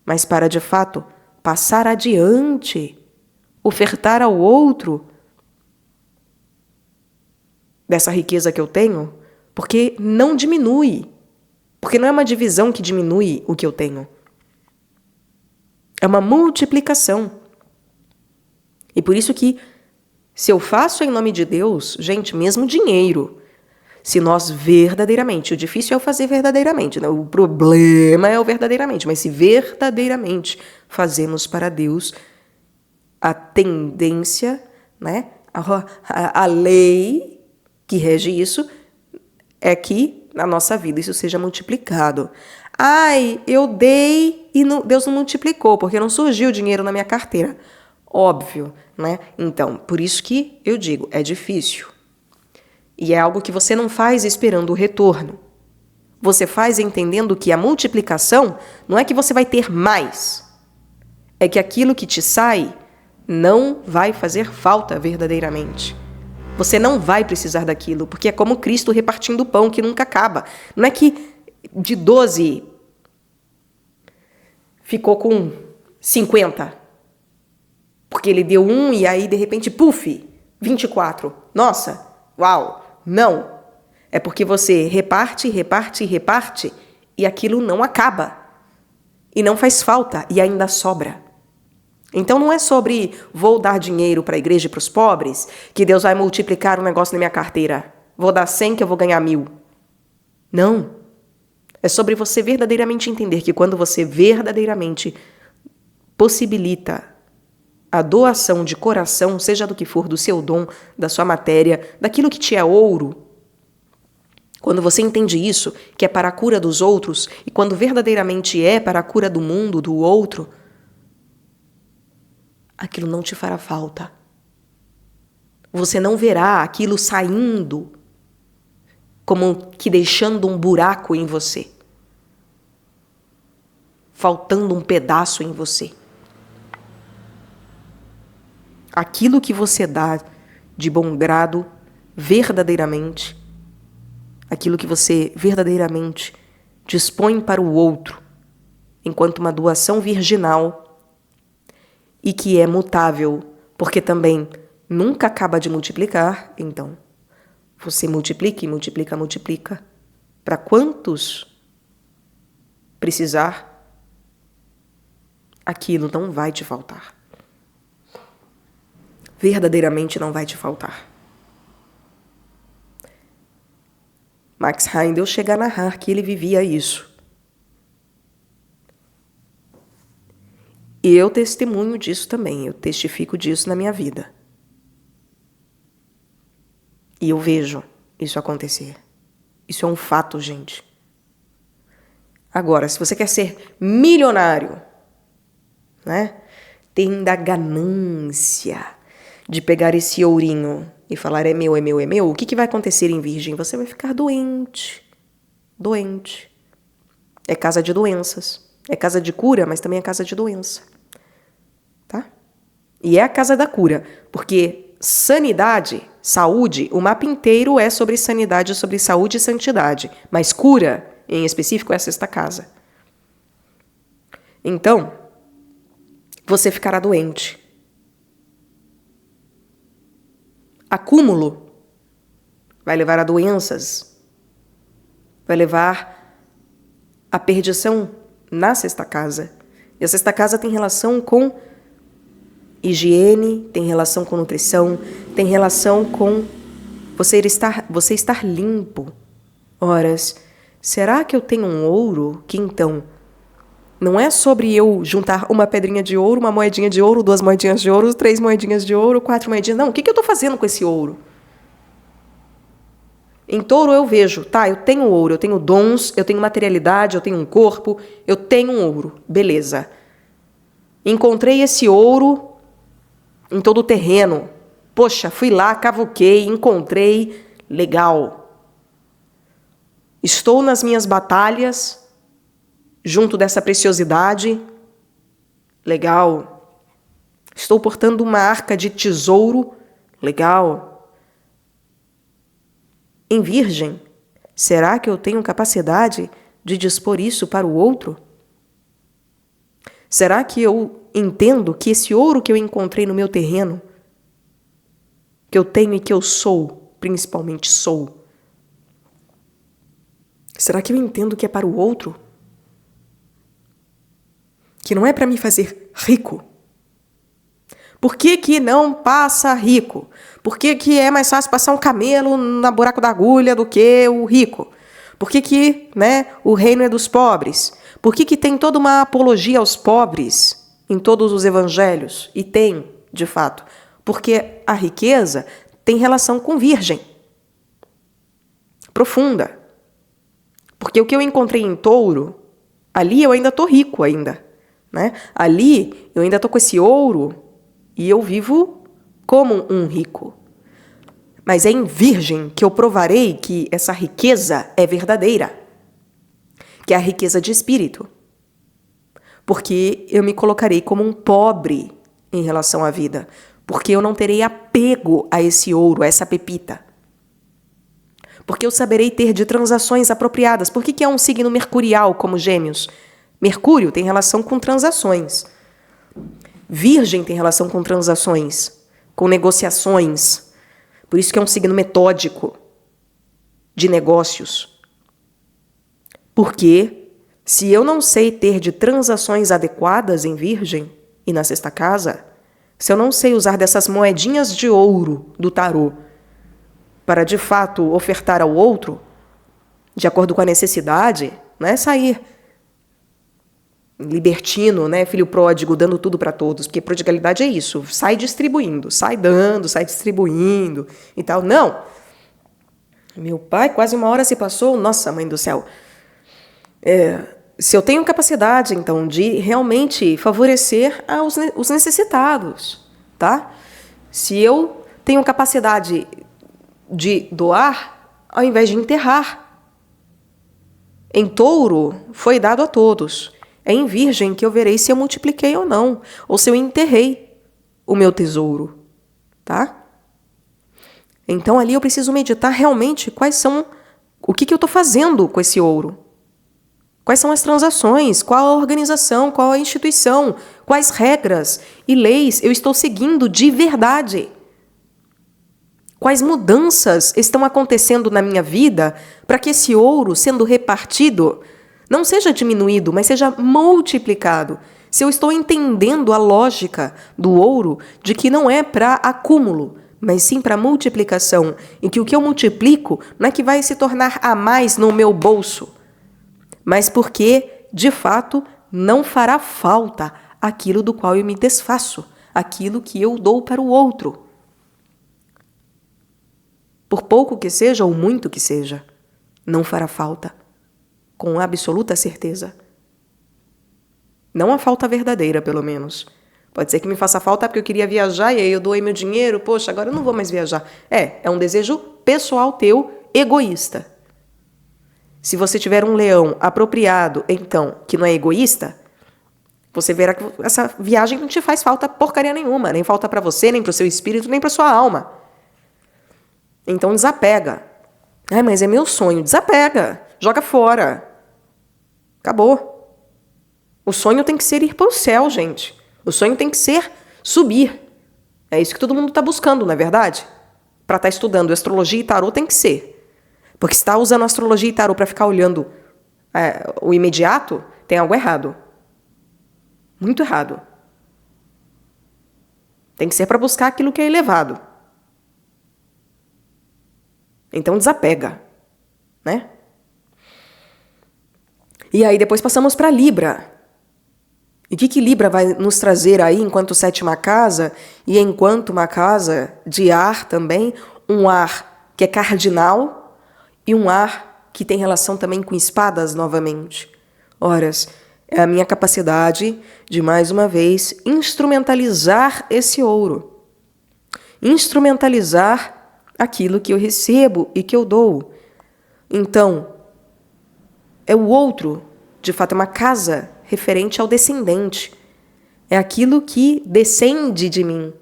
mas para, de fato, passar adiante, ofertar ao outro dessa riqueza que eu tenho, porque não diminui, porque não é uma divisão que diminui o que eu tenho. É uma multiplicação. E por isso que, se eu faço em nome de Deus, gente, mesmo dinheiro, se nós verdadeiramente, o difícil é o fazer verdadeiramente, né? O problema é o verdadeiramente, mas se verdadeiramente fazemos para Deus, a tendência, né? A lei que rege isso é que na nossa vida isso seja multiplicado. Ai, eu dei e Deus não multiplicou, porque não surgiu dinheiro na minha carteira. Óbvio, né? Então, por isso que eu digo, é difícil. E é algo que você não faz esperando o retorno. Você faz entendendo que a multiplicação não é que você vai ter mais. É que aquilo que te sai não vai fazer falta verdadeiramente. Você não vai precisar daquilo, porque é como Cristo repartindo o pão que nunca acaba. Não é que de 12 ficou com 50, porque ele deu um e aí de repente, puf, 24. Nossa, uau, não. É porque você reparte, reparte, reparte e aquilo não acaba. E não faz falta e ainda sobra. Então não é sobre vou dar dinheiro para a igreja e para os pobres, que Deus vai multiplicar um negócio na minha carteira. Vou dar 100 que eu vou ganhar 1000. Não. É sobre você verdadeiramente entender que quando você verdadeiramente possibilita a doação de coração, seja do que for, do seu dom, da sua matéria, daquilo que te é ouro, quando você entende isso, que é para a cura dos outros, e quando verdadeiramente é para a cura do mundo, do outro, aquilo não te fará falta. Você não verá aquilo saindo como que deixando um buraco em você, faltando um pedaço em você. Aquilo que você dá de bom grado, verdadeiramente, aquilo que você verdadeiramente dispõe para o outro, enquanto uma doação virginal e que é mutável, porque também nunca acaba de multiplicar, então você multiplica e multiplica, multiplica. Para quantos precisar, aquilo não vai te faltar. Verdadeiramente não vai te faltar. Max Heindel chega a narrar que ele vivia isso. E eu testemunho disso também, eu testifico disso na minha vida. E eu vejo isso acontecer. Isso é um fato, gente. Agora, se você quer ser milionário, né? Tendo a ganância de pegar esse ourinho e falar é meu, é meu, é meu, o que vai acontecer em Virgem? Você vai ficar doente. Doente. É casa de doenças. É casa de cura, mas também é casa de doença. Tá? E é a casa da cura, porque sanidade, saúde, o mapa inteiro é sobre sanidade, sobre saúde e santidade, mas cura, em específico, é a sexta casa. Então, você ficará doente. Acúmulo vai levar a doenças, vai levar a perdição na sexta casa. E a sexta casa tem relação com higiene, tem relação com nutrição, tem relação com você estar limpo. Horas, será que eu tenho um ouro que então não é sobre eu juntar uma pedrinha de ouro, uma moedinha de ouro, 2 moedinhas de ouro, 3 moedinhas de ouro, 4 moedinhas. Não, o que eu estou fazendo com esse ouro? Em Touro eu vejo, tá, eu tenho ouro, eu tenho dons, eu tenho materialidade, eu tenho um corpo, eu tenho um ouro. Beleza. Encontrei esse ouro em todo o terreno. Poxa, fui lá, cavuquei, encontrei. Legal. Estou nas minhas batalhas junto dessa preciosidade. Legal. Estou portando uma arca de tesouro. Legal. Em Virgem, será que eu tenho capacidade de dispor isso para o outro? Será que eu entendo que esse ouro que eu encontrei no meu terreno, que eu tenho e que eu sou, principalmente sou, será que eu entendo que é para o outro? Que não é para me fazer rico? Por que não passa rico? Por que é mais fácil passar um camelo no buraco da agulha do que o rico? Por que o reino é dos pobres? Por que tem toda uma apologia aos pobres em todos os evangelhos? E tem, de fato. Porque a riqueza tem relação com virgem. Profunda. Porque o que eu encontrei em Touro, ali eu ainda estou rico ainda. Né? Ali eu ainda estou com esse ouro e eu vivo como um rico. Mas é em Virgem que eu provarei que essa riqueza é verdadeira. Que é a riqueza de espírito. Porque eu me colocarei como um pobre em relação à vida. Porque eu não terei apego a esse ouro, a essa pepita. Porque eu saberei ter de transações apropriadas. Por que é um signo mercurial como Gêmeos? Mercúrio tem relação com transações. Virgem tem relação com transações, com negociações. Por isso que é um signo metódico de negócios. Porque se eu não sei ter de transações adequadas em Virgem e na sexta casa, se eu não sei usar dessas moedinhas de ouro do tarô para de fato ofertar ao outro, de acordo com a necessidade, não é sair libertino, né, filho pródigo, dando tudo para todos, porque prodigalidade é isso, sai distribuindo, sai dando, sai distribuindo e tal. Não. Meu pai, quase 1 hora se passou, nossa, mãe do céu. Se eu tenho capacidade, então, de realmente favorecer os necessitados, tá? Se eu tenho capacidade de doar ao invés de enterrar. Em Touro foi dado a todos. É em Virgem que eu verei se eu multipliquei ou não, ou se eu enterrei o meu tesouro, tá? Então ali eu preciso meditar realmente o que eu estou fazendo com esse ouro. Quais são as transações, qual a organização, qual a instituição, quais regras e leis eu estou seguindo de verdade. Quais mudanças estão acontecendo na minha vida para que esse ouro, sendo repartido, não seja diminuído, mas seja multiplicado. Se eu estou entendendo a lógica do ouro de que não é para acúmulo, mas sim para multiplicação, em que o que eu multiplico não é que vai se tornar a mais no meu bolso, mas porque, de fato, não fará falta aquilo do qual eu me desfaço, aquilo que eu dou para o outro. Por pouco que seja ou muito que seja, não fará falta, com absoluta certeza. Não a falta verdadeira, pelo menos. Pode ser que me faça falta porque eu queria viajar e aí eu doei meu dinheiro, poxa, agora eu não vou mais viajar. É um desejo pessoal teu, egoísta. Se você tiver um leão apropriado, então, que não é egoísta, você verá que essa viagem não te faz falta porcaria nenhuma, nem falta para você, nem para o seu espírito, nem para sua alma. Então desapega. Mas é meu sonho. Desapega. Joga fora. Acabou. O sonho tem que ser ir para o céu, gente. O sonho tem que ser subir. É isso que todo mundo está buscando, não é verdade? Para estar estudando astrologia e tarô tem que ser. Porque se está usando astrologia e tarô para ficar olhando o imediato, tem algo errado. Muito errado. Tem que ser para buscar aquilo que é elevado. Então desapega, né? E aí depois passamos para Libra. E o que Libra vai nos trazer aí enquanto sétima casa e enquanto uma casa de ar também, um ar que é cardinal e um ar que tem relação também com espadas novamente. Horas, é a minha capacidade de, mais uma vez, instrumentalizar esse ouro. Instrumentalizar aquilo que eu recebo e que eu dou. Então, é o outro, de fato, é uma casa referente ao descendente. É aquilo que descende de mim,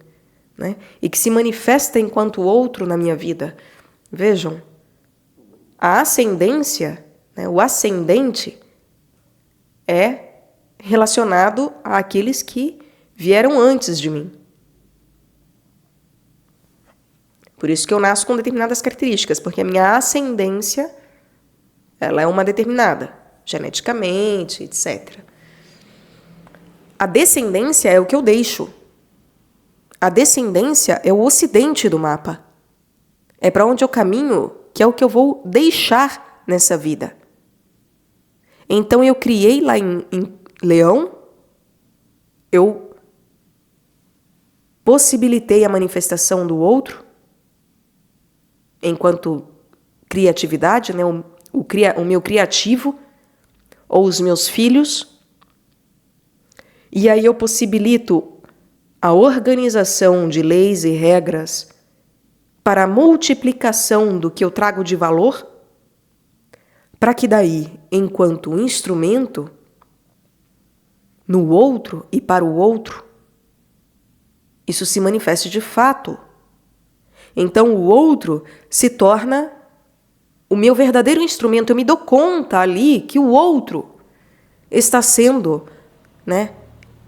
né? E que se manifesta enquanto outro na minha vida. Vejam, a ascendência, né, o ascendente, é relacionado àqueles que vieram antes de mim. Por isso que eu nasço com determinadas características, porque a minha ascendência, ela é uma determinada, geneticamente, etc. A descendência é o que eu deixo. A descendência é o ocidente do mapa. É para onde eu caminho, que é o que eu vou deixar nessa vida. Então eu criei lá em Leão, eu possibilitei a manifestação do outro, enquanto criatividade, né? O meu criativo, ou os meus filhos. E aí eu possibilito a organização de leis e regras para a multiplicação do que eu trago de valor, para que daí, enquanto instrumento, no outro e para o outro, isso se manifeste de fato. Então o outro se torna o meu verdadeiro instrumento. Eu me dou conta ali que o outro está sendo, né?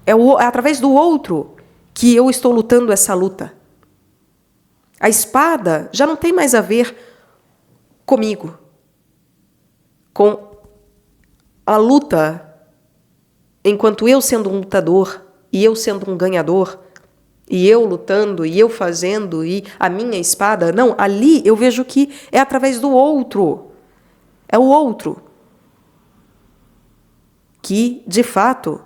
É através do outro que eu estou lutando essa luta. A espada já não tem mais a ver comigo, com a luta, enquanto eu sendo um lutador e eu sendo um ganhador, e eu lutando, e eu fazendo, e a minha espada. Não, ali eu vejo que é através do outro. É o outro que, de fato,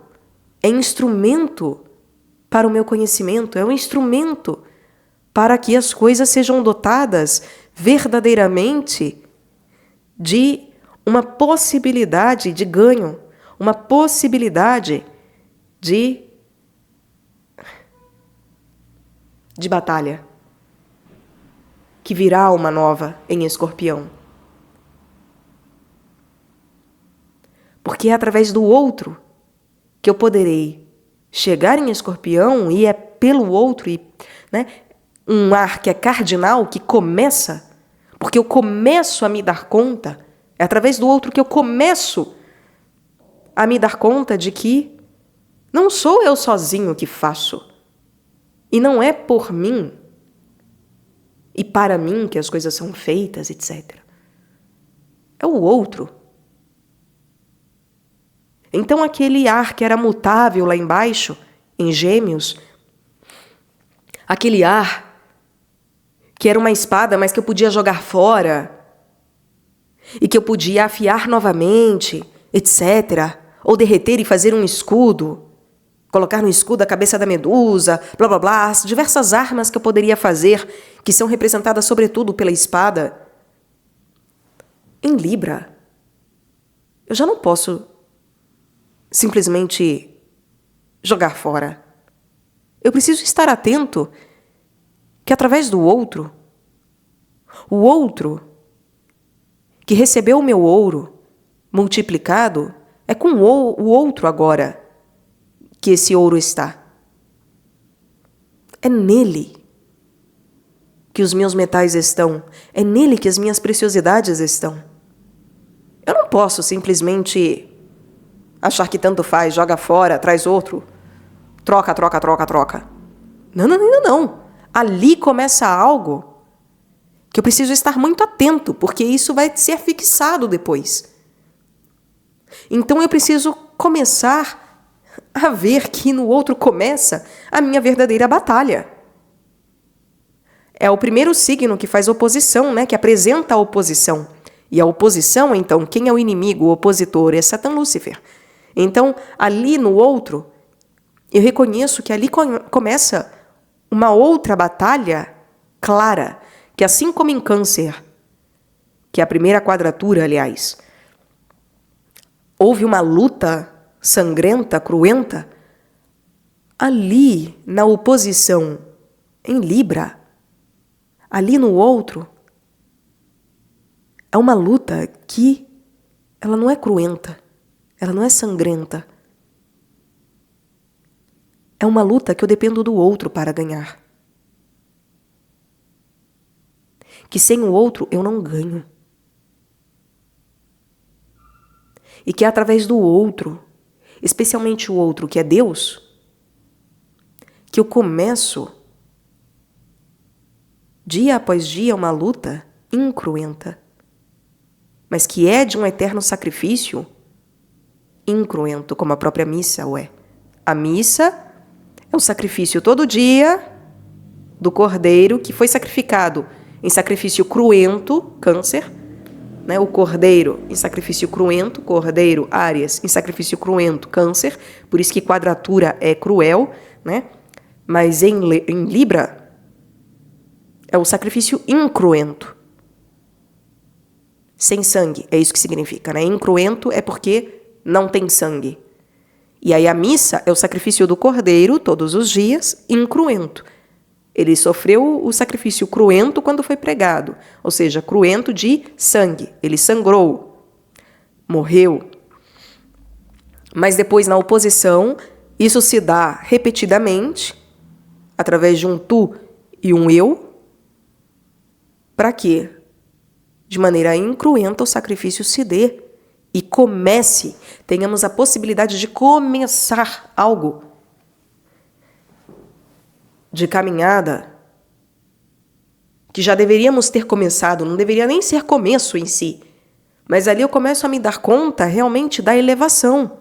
é instrumento para o meu conhecimento, é um instrumento para que as coisas sejam dotadas verdadeiramente de uma possibilidade de ganho, uma possibilidade de batalha, que virá uma nova em Escorpião. Porque é através do outro que eu poderei chegar em Escorpião e é pelo outro, né, um ar que é cardinal, que começa, porque eu começo a me dar conta, é através do outro que eu começo a me dar conta de que não sou eu sozinho que faço. E não é por mim e para mim que as coisas são feitas, etc. É o outro. Então aquele ar que era mutável lá embaixo, em Gêmeos, aquele ar que era uma espada, mas que eu podia jogar fora, e que eu podia afiar novamente, etc., ou derreter e fazer um escudo, colocar no escudo a cabeça da medusa, blá blá blá, as diversas armas que eu poderia fazer, que são representadas sobretudo pela espada. Em Libra, eu já não posso simplesmente jogar fora. Eu preciso estar atento que através do outro, o outro que recebeu o meu ouro multiplicado, é com o outro agora que esse ouro está. É nele que os meus metais estão. É nele que as minhas preciosidades estão. Eu não posso simplesmente achar que tanto faz, joga fora, traz outro, troca, troca, troca, troca. Não, não, não, não. Ali começa algo que eu preciso estar muito atento, porque isso vai ser fixado depois. Então eu preciso começar a ver que no outro começa a minha verdadeira batalha. É o primeiro signo que faz oposição, né? Que apresenta a oposição. E a oposição, então, quem é o inimigo, o opositor? É Satã Lúcifer. Então, ali no outro, eu reconheço que ali começa uma outra batalha clara, que assim como em Câncer, que é a primeira quadratura, aliás, houve uma luta sangrenta, cruenta, ali na oposição em Libra, ali no outro, é uma luta que ela não é cruenta, ela não é sangrenta. É uma luta que eu dependo do outro para ganhar. Que sem o outro eu não ganho. E que é através do outro, especialmente o outro que é Deus, que eu começo, dia após dia, uma luta incruenta, mas que é de um eterno sacrifício incruento, como a própria missa o é. A missa é o sacrifício todo dia do cordeiro que foi sacrificado em sacrifício cruento, Câncer, né? O cordeiro em sacrifício cruento, cordeiro, Áries, em sacrifício cruento, Câncer, por isso que quadratura é cruel, né? Mas em Libra é o sacrifício incruento, sem sangue, é isso que significa, né? Incruento é porque não tem sangue. E aí a missa é o sacrifício do cordeiro, todos os dias, incruento. Ele sofreu o sacrifício cruento quando foi pregado, ou seja, cruento de sangue. Ele sangrou, morreu. Mas depois, na oposição, isso se dá repetidamente, através de um tu e um eu. Para quê? De maneira incruenta, o sacrifício se dê e comece, tenhamos a possibilidade de começar algo de caminhada que já deveríamos ter começado, não deveria nem ser começo em si, mas ali eu começo a me dar conta realmente da elevação.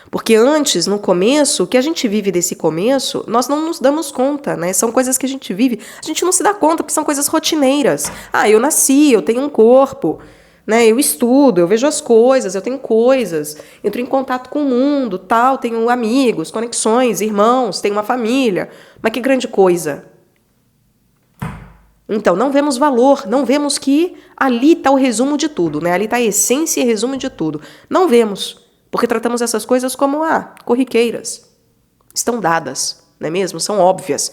Porque antes, no começo, o que a gente vive desse começo, nós não nos damos conta, né? São coisas que a gente vive, a gente não se dá conta porque são coisas rotineiras. Ah, eu nasci, eu tenho um corpo, né? Eu estudo, eu vejo as coisas, eu tenho coisas, entro em contato com o mundo, tal, tenho amigos, conexões, irmãos, tenho uma família. Mas que grande coisa. Então, não vemos valor, não vemos que ali está o resumo de tudo, né? Ali está a essência e resumo de tudo. Não vemos, porque tratamos essas coisas como, corriqueiras. Estão dadas, não é mesmo? São óbvias.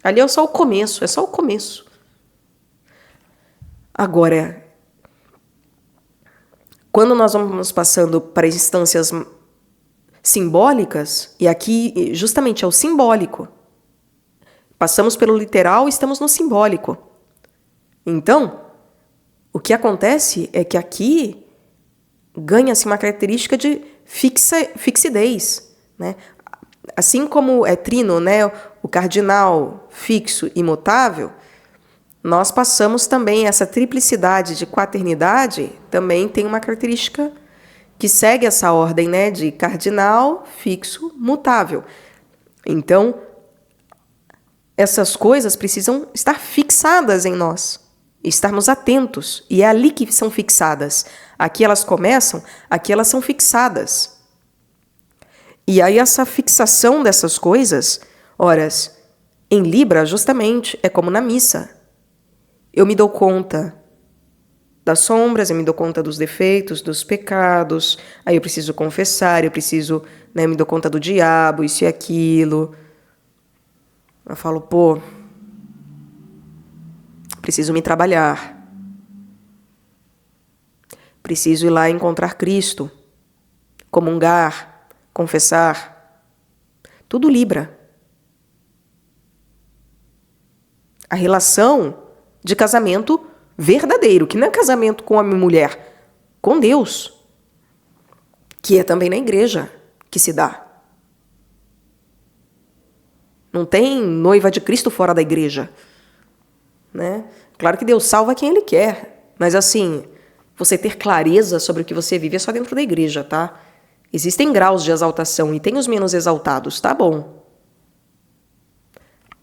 Ali é só o começo, é só o começo. Agora, Quando nós vamos passando para instâncias simbólicas, e aqui justamente é o simbólico, passamos pelo literal e estamos no simbólico. Então, o que acontece é que aqui ganha-se uma característica de fixidez, né? Assim como é trino, né, o cardinal, fixo e imutável, nós passamos também essa triplicidade de quaternidade, também tem uma característica que segue essa ordem, né, de cardinal, fixo, mutável. Então, essas coisas precisam estar fixadas em nós, estarmos atentos, e é ali que são fixadas. Aqui elas começam, aqui elas são fixadas. E aí essa fixação dessas coisas, horas, em Libra, justamente, é como na missa. Eu me dou conta das sombras, eu me dou conta dos defeitos, dos pecados, aí eu preciso confessar, eu preciso, né, me dou conta do diabo, isso e aquilo. Eu falo, pô, preciso me trabalhar. Preciso ir lá encontrar Cristo, comungar, confessar. Tudo Libra. A relação de casamento verdadeiro, que não é casamento com homem e mulher, com Deus, que é também na igreja que se dá. Não tem noiva de Cristo fora da igreja, né? Claro que Deus salva quem Ele quer, mas assim, você ter clareza sobre o que você vive é só dentro da igreja, tá? Existem graus de exaltação e tem os menos exaltados, tá bom.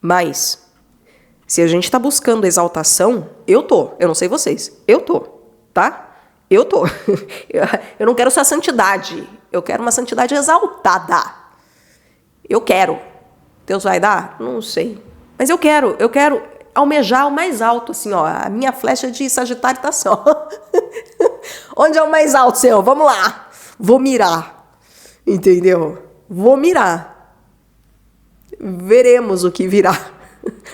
Mas, se a gente está buscando exaltação, eu não sei vocês, tá? Eu não quero só santidade, eu quero uma santidade exaltada. Eu quero. Deus vai dar? Não sei. Mas eu quero almejar o mais alto, assim, ó. A minha flecha de Sagitário tá só. Onde é o mais alto, Senhor? Vamos lá. Vou mirar. Entendeu? Vou mirar. Veremos o que virá.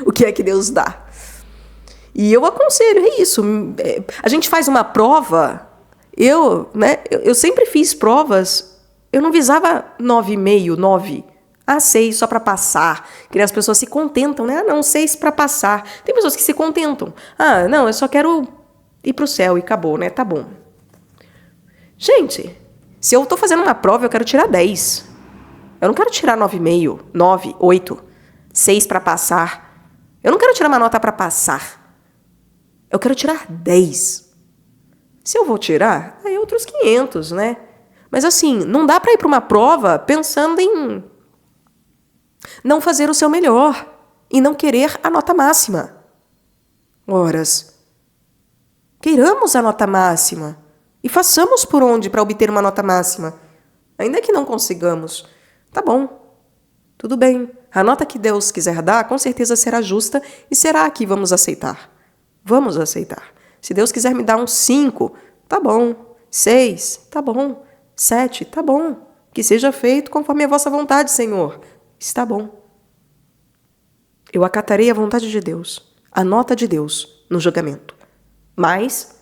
O que é que Deus dá. E eu aconselho, é isso. A gente faz uma prova. Eu sempre fiz provas. Eu não visava 9,5, 9. 6 só para passar. Que as pessoas se contentam, né? 6 para passar. Tem pessoas que se contentam. Não, eu só quero ir pro céu e acabou, né? Tá bom. Gente, se eu tô fazendo uma prova, eu quero tirar 10. Eu não quero tirar 9,5, 9, 8, 6 para passar. Eu não quero tirar uma nota para passar. Eu quero tirar 10. Se eu vou tirar, aí outros 500, né? Mas assim, não dá para ir para uma prova pensando em não fazer o seu melhor e não querer a nota máxima. Horas, queiramos a nota máxima e façamos por onde para obter uma nota máxima. Ainda que não consigamos, tá bom, tudo bem. A nota que Deus quiser dar, com certeza será justa e será a que vamos aceitar. Vamos aceitar. Se Deus quiser me dar um 5, tá bom. 6, tá bom. 7, tá bom. Que seja feito conforme a vossa vontade, Senhor. Está bom. Eu acatarei a vontade de Deus, a nota de Deus no julgamento. Mas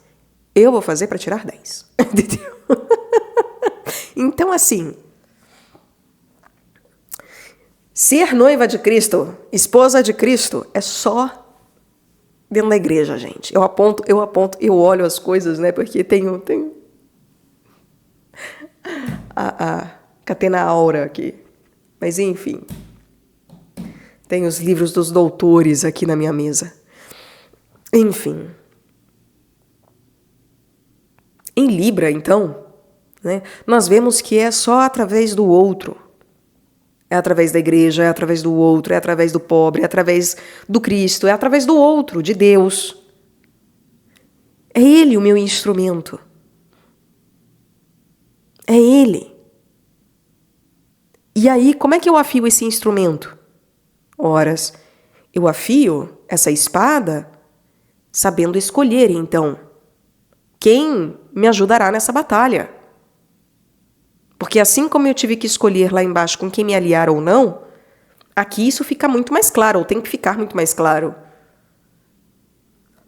eu vou fazer para tirar 10. Entendeu? Então, assim, ser noiva de Cristo, esposa de Cristo, é só dentro da igreja, gente. Eu aponto, eu olho as coisas, né? Porque tenho a catena aura aqui. Mas, enfim, tem os livros dos doutores aqui na minha mesa. Enfim. Em Libra, então, né, nós vemos que é só através do outro. É através da igreja, é através do outro, é através do pobre, é através do Cristo, é através do outro, de Deus. É Ele o meu instrumento. É Ele. E aí, como é que eu afio esse instrumento? Horas, eu afio essa espada sabendo escolher, então, quem me ajudará nessa batalha. Porque assim como eu tive que escolher lá embaixo com quem me aliar ou não, aqui isso fica muito mais claro, ou tem que ficar muito mais claro.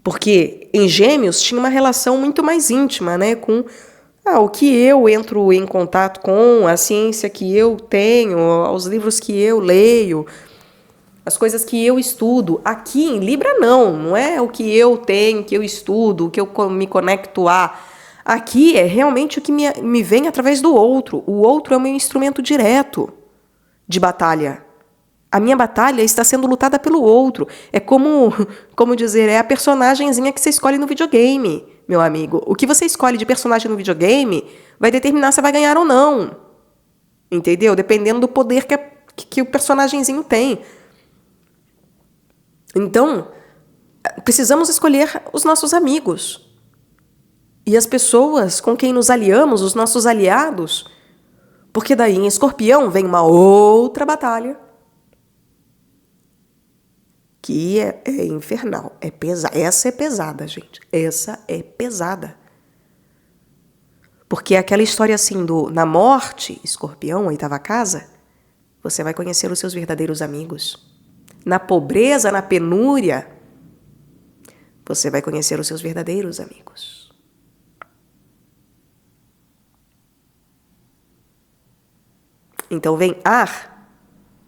Porque em Gêmeos tinha uma relação muito mais íntima, né, com o que eu entro em contato com, a ciência que eu tenho, os livros que eu leio, as coisas que eu estudo. Aqui em Libra não é o que eu tenho, que eu estudo, que eu me conecto a. Aqui é realmente o que me vem através do outro. O outro é o meu instrumento direto de batalha. A minha batalha está sendo lutada pelo outro. É como dizer, é a personagenzinha que você escolhe no videogame, meu amigo. O que você escolhe de personagem no videogame vai determinar se vai ganhar ou não. Entendeu? Dependendo do poder que o personagenzinho tem. Então, precisamos escolher os nossos amigos. E as pessoas com quem nos aliamos, os nossos aliados. Porque daí em Escorpião vem uma outra batalha. Que é infernal, é pesada. Essa é pesada, gente. Essa é pesada. Porque é aquela história assim na morte, Escorpião, oitava casa, você vai conhecer os seus verdadeiros amigos. Na pobreza, na penúria, você vai conhecer os seus verdadeiros amigos. Então vem ar.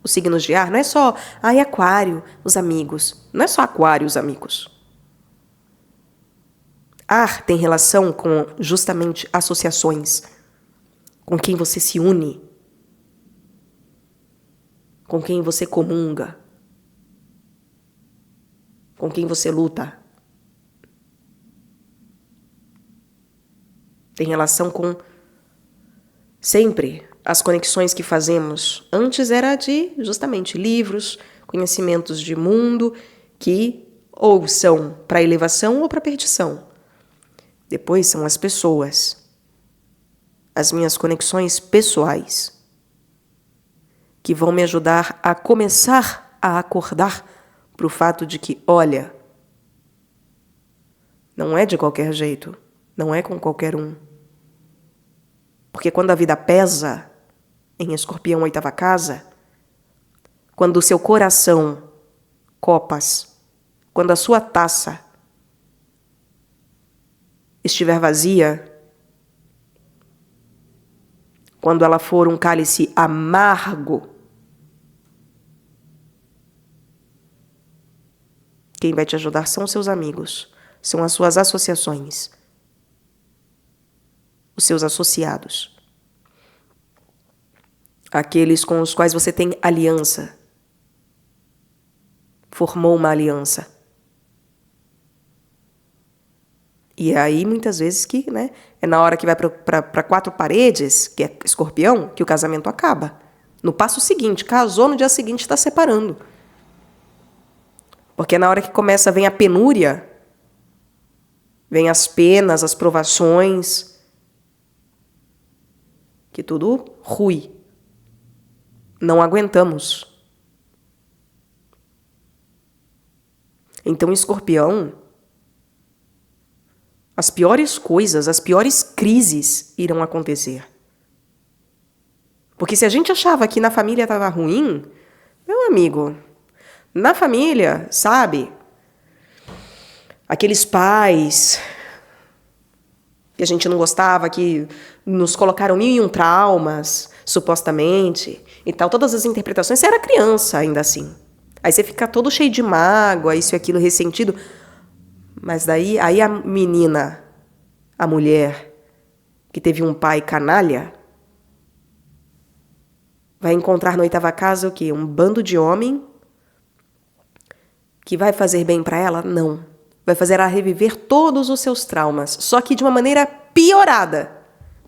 Os signos de ar não é só Aquário, os amigos. Não é só Aquário, os amigos. Ar tem relação com justamente associações. Com quem você se une. Com quem você comunga. Com quem você luta. Tem relação com sempre as conexões que fazemos. Antes era de, justamente, livros, conhecimentos de mundo, que ou são para elevação ou para perdição. Depois são as pessoas. As minhas conexões pessoais. Que vão me ajudar a começar a acordar para o fato de que, olha, não é de qualquer jeito. Não é com qualquer um. Porque quando a vida pesa, em Escorpião, oitava casa, quando o seu coração, copas, quando a sua taça estiver vazia, quando ela for um cálice amargo, quem vai te ajudar são os seus amigos, são as suas associações, os seus associados. Aqueles com os quais você tem aliança. Formou uma aliança. E é aí, muitas vezes, que é na hora que vai para quatro paredes, que é Escorpião, que o casamento acaba. No passo seguinte, casou, no dia seguinte está separando. Porque na hora que começa, vem a penúria, vem as penas, as provações, que tudo rui. Não aguentamos. Então, Escorpião, as piores coisas, as piores crises irão acontecer. Porque se a gente achava que na família estava ruim, meu amigo, na família, sabe? Aqueles pais que a gente não gostava, que nos colocaram 1001 traumas, supostamente, e tal, todas as interpretações, você era criança ainda assim. Aí você fica todo cheio de mágoa, isso e aquilo, ressentido. Mas daí aí a menina, a mulher, que teve um pai canalha, vai encontrar na oitava casa o quê? Um bando de homem que vai fazer bem para ela? Não. Vai fazer ela reviver todos os seus traumas, só que de uma maneira piorada.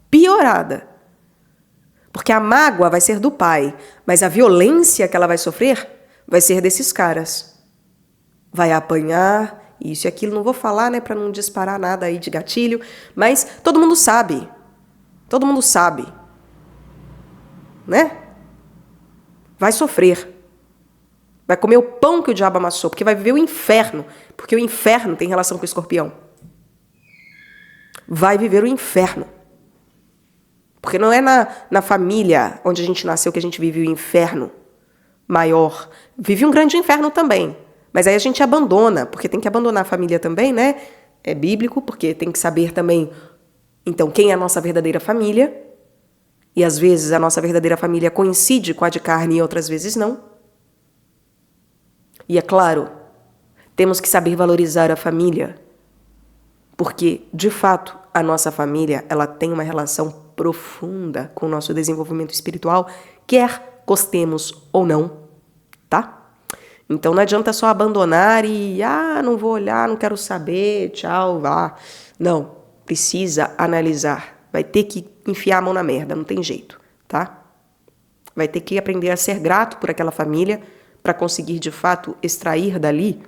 Piorada. Porque a mágoa vai ser do pai, mas a violência que ela vai sofrer vai ser desses caras. Vai apanhar, isso e aquilo, não vou falar, para não disparar nada aí de gatilho, mas todo mundo sabe. Todo mundo sabe. Vai sofrer. Vai comer o pão que o diabo amassou, porque vai viver o inferno, porque o inferno tem relação com o Escorpião. Vai viver o inferno. Porque não é na família onde a gente nasceu que a gente vive o inferno maior. Vive um grande inferno também. Mas aí a gente abandona, porque tem que abandonar a família também, É bíblico, porque tem que saber também Então, quem é a nossa verdadeira família? E às vezes a nossa verdadeira família coincide com a de carne e outras vezes não. E é claro, temos que saber valorizar a família, porque, de fato, a nossa família ela tem uma relação profunda com o nosso desenvolvimento espiritual, quer gostemos ou não, tá? Então não adianta só abandonar e, não vou olhar, não quero saber, tchau, vá. Não, precisa analisar. Vai ter que enfiar a mão na merda, não tem jeito, tá? Vai ter que aprender a ser grato por aquela família para conseguir, de fato, extrair dali,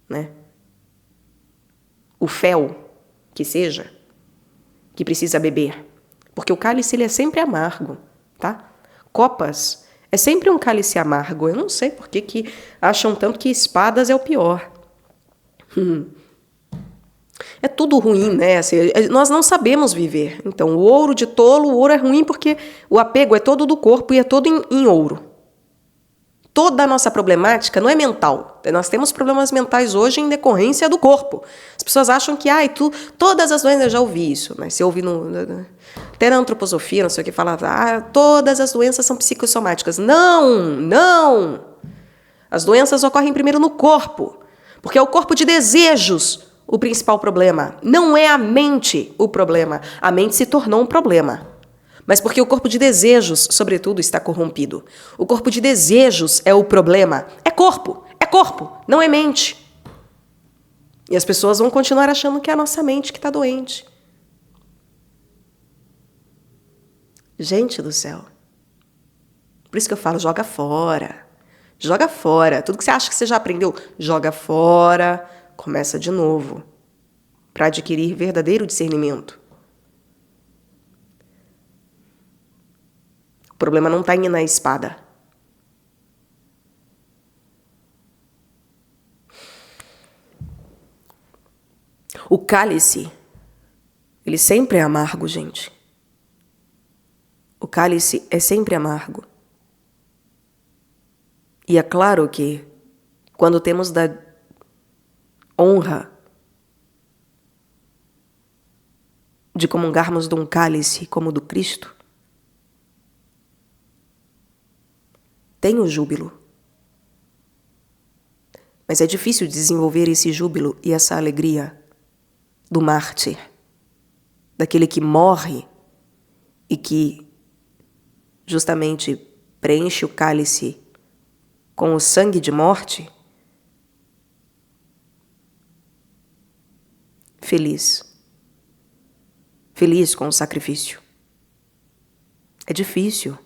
né, o fel que seja, que precisa beber. Porque o cálice ele é sempre amargo, tá? Copas é sempre um cálice amargo. Eu não sei por que acham tanto que espadas é o pior. É tudo ruim, né? Assim, nós não sabemos viver. Então, o ouro de tolo, o ouro é ruim porque o apego é todo do corpo e é todo em ouro. Toda a nossa problemática não é mental. Nós temos problemas mentais hoje em decorrência do corpo. As pessoas acham que, todas as doenças, eu já ouvi isso, né? Você ouve até na antroposofia, não sei o que, fala, todas as doenças são psicossomáticas. Não! As doenças ocorrem primeiro no corpo, porque é o corpo de desejos o principal problema. Não é a mente o problema. A mente se tornou um problema. Mas porque o corpo de desejos, sobretudo, está corrompido. O corpo de desejos é o problema. É corpo, não é mente. E as pessoas vão continuar achando que é a nossa mente que está doente. Gente do céu. Por isso que eu falo, joga fora. Joga fora. Tudo que você acha que você já aprendeu, joga fora. Começa de novo. Para adquirir verdadeiro discernimento. O problema não está na espada. O cálice, ele sempre é amargo, gente. O cálice é sempre amargo. E é claro que, quando temos da honra de comungarmos de um cálice como o do Cristo, tem o júbilo. Mas é difícil desenvolver esse júbilo e essa alegria do mártir, daquele que morre e que justamente preenche o cálice com o sangue de morte, feliz com o sacrifício. É difícil.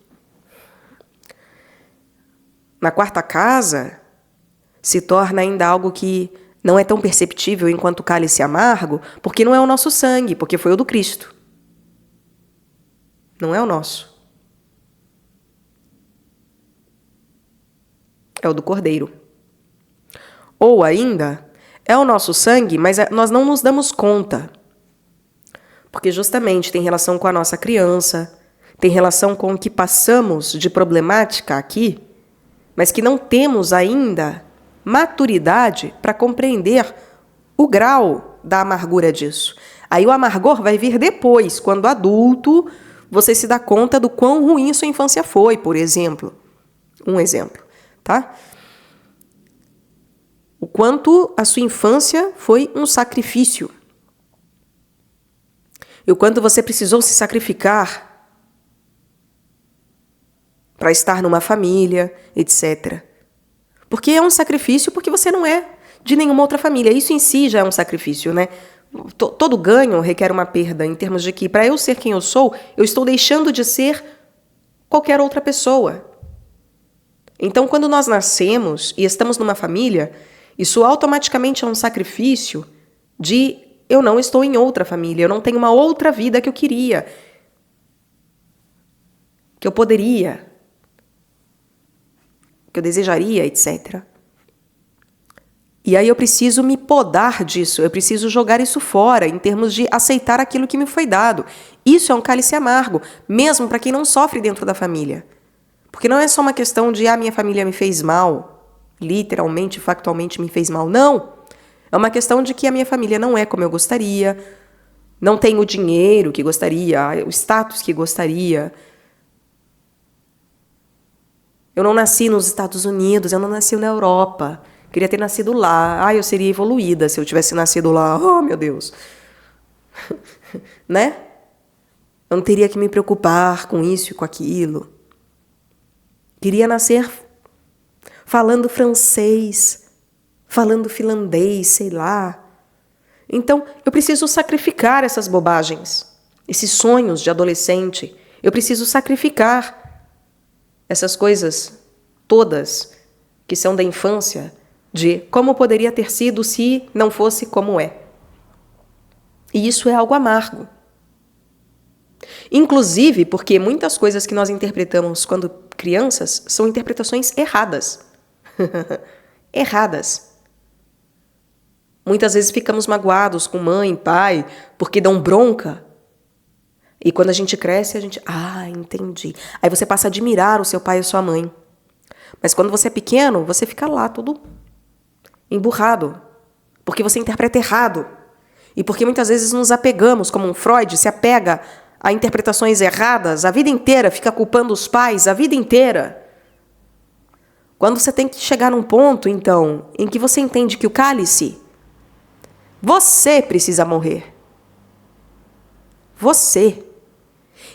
Na quarta casa, se torna ainda algo que não é tão perceptível enquanto o cálice amargo, porque não é o nosso sangue, porque foi o do Cristo. Não é o nosso. É o do Cordeiro. Ou ainda, é o nosso sangue, mas nós não nos damos conta. Porque justamente tem relação com a nossa criança, tem relação com o que passamos de problemática aqui, mas que não temos ainda maturidade para compreender o grau da amargura disso. Aí o amargor vai vir depois, quando adulto, você se dá conta do quão ruim sua infância foi, por exemplo. Um exemplo, tá? O quanto a sua infância foi um sacrifício. E o quanto você precisou se sacrificar para estar numa família, etc. Porque é um sacrifício porque você não é de nenhuma outra família. Isso em si já é um sacrifício, né? Todo ganho requer uma perda, em termos de que, para eu ser quem eu sou, eu estou deixando de ser qualquer outra pessoa. Então, quando nós nascemos e estamos numa família, isso automaticamente é um sacrifício de eu não estou em outra família, eu não tenho uma outra vida que eu queria, que eu poderia, que eu desejaria, etc. E aí eu preciso me podar disso, eu preciso jogar isso fora, em termos de aceitar aquilo que me foi dado. Isso é um cálice amargo, mesmo para quem não sofre dentro da família. Porque não é só uma questão de, minha família me fez mal, literalmente, factualmente me fez mal. Não! É uma questão de que a minha família não é como eu gostaria, Não tem o dinheiro que gostaria, o status que gostaria. Eu não nasci nos Estados Unidos, eu não nasci na Europa. Queria ter nascido lá. Eu seria evoluída se eu tivesse nascido lá. Oh, meu Deus. Né? Eu não teria que me preocupar com isso e com aquilo. Queria nascer falando francês, falando finlandês, sei lá. Então, eu preciso sacrificar essas bobagens, esses sonhos de adolescente. Eu preciso sacrificar essas coisas todas que são da infância, de como poderia ter sido se não fosse como é. E isso é algo amargo. Inclusive porque muitas coisas que nós interpretamos quando crianças são interpretações erradas. Erradas. Muitas vezes ficamos magoados com mãe, pai, porque dão bronca. E quando a gente cresce, a gente... entendi. Aí você passa a admirar o seu pai e a sua mãe. Mas quando você é pequeno, você fica lá todo emburrado. Porque você interpreta errado. E porque muitas vezes nos apegamos, como um Freud se apega a interpretações erradas, a vida inteira fica culpando os pais, a vida inteira. Quando você tem que chegar num ponto, então, em que você entende que o cálice... Você precisa morrer. Você.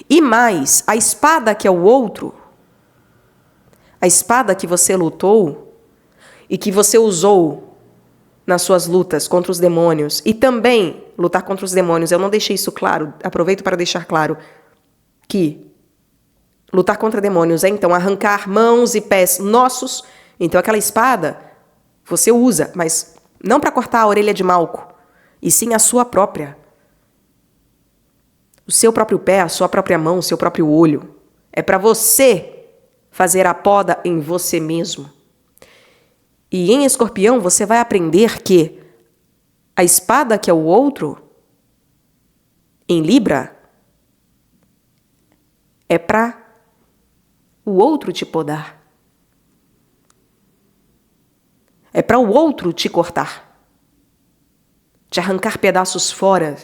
E mais, a espada que é o outro, a espada que você lutou e que você usou nas suas lutas contra os demônios e também lutar contra os demônios, eu não deixei isso claro, aproveito para deixar claro que lutar contra demônios é então arrancar mãos e pés nossos, então aquela espada você usa, mas não para cortar a orelha de Malco, e sim a sua própria. O seu próprio pé, a sua própria mão, o seu próprio olho. É para você fazer a poda em você mesmo. E em Escorpião você vai aprender que a espada que é o outro, em Libra, é para o outro te podar. É para o outro te cortar. Te arrancar pedaços fora.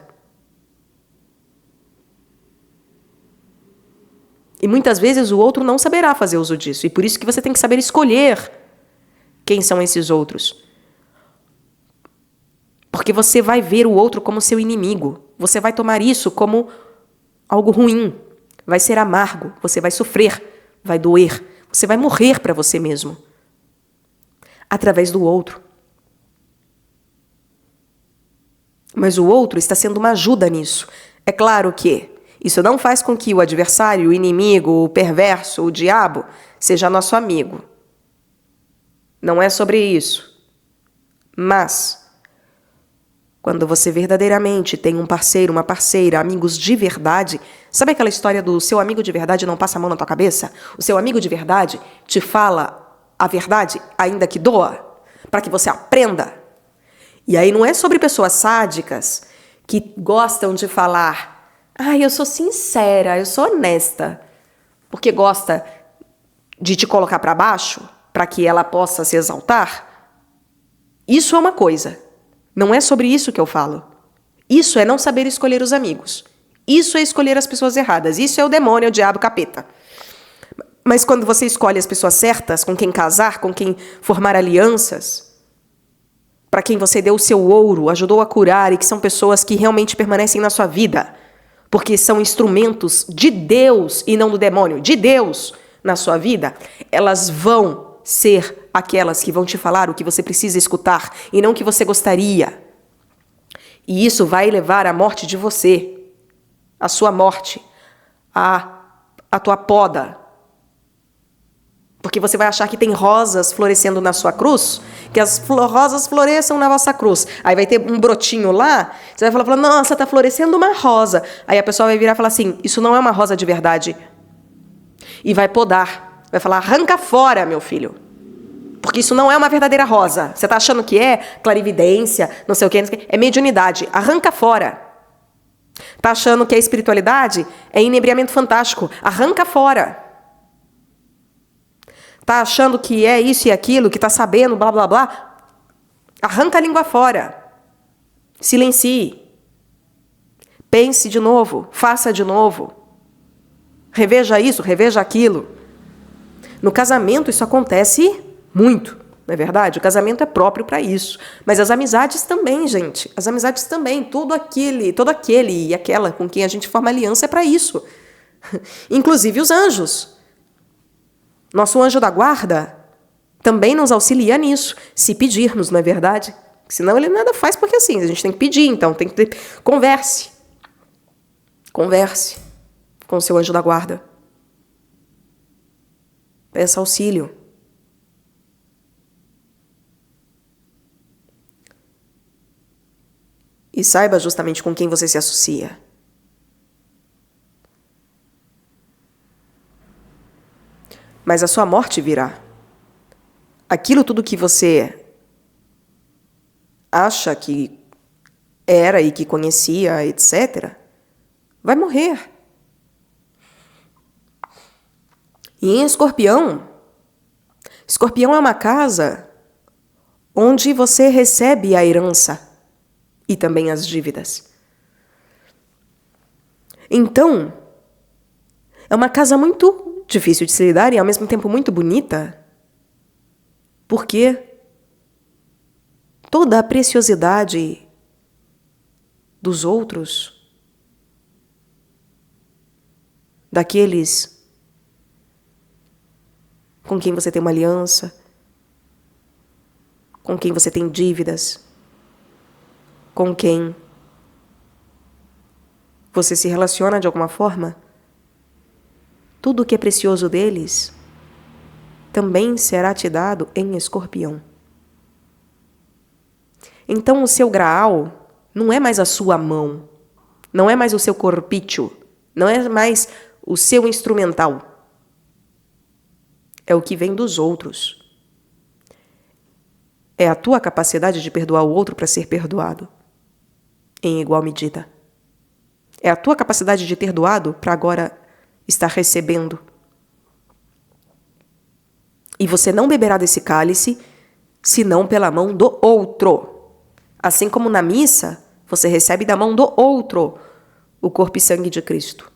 E muitas vezes o outro não saberá fazer uso disso. E por isso que você tem que saber escolher quem são esses outros. Porque você vai ver o outro como seu inimigo. Você vai tomar isso como algo ruim. Vai ser amargo. Você vai sofrer. Vai doer. Você vai morrer para você mesmo. Através do outro. Mas o outro está sendo uma ajuda nisso. É claro que isso não faz com que o adversário, o inimigo, o perverso, o diabo, seja nosso amigo. Não é sobre isso. Mas, quando você verdadeiramente tem um parceiro, uma parceira, amigos de verdade, sabe aquela história do seu amigo de verdade não passa a mão na tua cabeça? O seu amigo de verdade te fala a verdade, ainda que doa, para que você aprenda. E aí não é sobre pessoas sádicas que gostam de falar eu sou sincera, eu sou honesta, porque gosta de te colocar para baixo, para que ela possa se exaltar. Isso é uma coisa. Não é sobre isso que eu falo. Isso é não saber escolher os amigos. Isso é escolher as pessoas erradas. Isso é o demônio, o diabo, o capeta. Mas quando você escolhe as pessoas certas, com quem casar, com quem formar alianças, para quem você deu o seu ouro, ajudou a curar e que são pessoas que realmente permanecem na sua vida, porque são instrumentos de Deus e não do demônio, de Deus na sua vida, elas vão ser aquelas que vão te falar o que você precisa escutar e não o que você gostaria. E isso vai levar à morte de você, à sua morte, à tua poda. Porque você vai achar que tem rosas florescendo na sua cruz, que as rosas floresçam na vossa cruz. Aí vai ter um brotinho lá, você vai falar, nossa, tá florescendo uma rosa. Aí a pessoa vai virar e falar assim, isso não é uma rosa de verdade. E vai podar. Vai falar, arranca fora, meu filho. Porque isso não é uma verdadeira rosa. Você tá achando que é clarividência, não sei o que, é mediunidade. Arranca fora. Tá achando que é espiritualidade? É inebriamento fantástico. Arranca fora. Tá achando que é isso e aquilo, que tá sabendo, blá, blá, blá. Arranca a língua fora. Silencie. Pense de novo, faça de novo. Reveja isso, reveja aquilo. No casamento isso acontece muito, não é verdade? O casamento é próprio para isso. Mas as amizades também, gente. As amizades também. Todo aquele e aquela com quem a gente forma aliança é para isso. Inclusive os anjos. Nosso anjo da guarda também nos auxilia nisso, se pedirmos, não é verdade? Senão ele nada faz, porque assim, a gente tem que pedir, então tem que ter... Converse com o seu anjo da guarda. Peça auxílio. E saiba justamente com quem você se associa. Mas a sua morte virá. Aquilo tudo que você acha que era e que conhecia, etc., vai morrer. E em Escorpião é uma casa onde você recebe a herança e também as dívidas. Então, é uma casa muito difícil de se lidar e ao mesmo tempo muito bonita, porque toda a preciosidade dos outros, daqueles com quem você tem uma aliança, com quem você tem dívidas, com quem você se relaciona de alguma forma, tudo o que é precioso deles também será te dado em Escorpião. Então o seu graal não é mais a sua mão, não é mais o seu corpício, não é mais o seu instrumental. É o que vem dos outros. É a tua capacidade de perdoar o outro para ser perdoado, em igual medida. É a tua capacidade de ter doado para agora estar recebendo. E você não beberá desse cálice, senão pela mão do outro. Assim como na missa, você recebe da mão do outro o corpo e sangue de Cristo.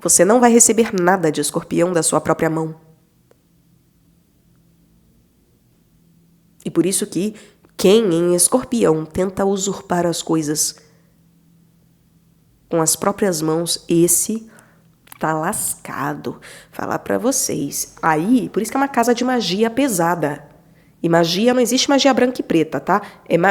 Você não vai receber nada de Escorpião da sua própria mão. E por isso que quem em Escorpião tenta usurpar as coisas com as próprias mãos, esse tá lascado. Falar pra vocês. Aí, por isso que é uma casa de magia pesada. E magia, não existe magia branca e preta, tá?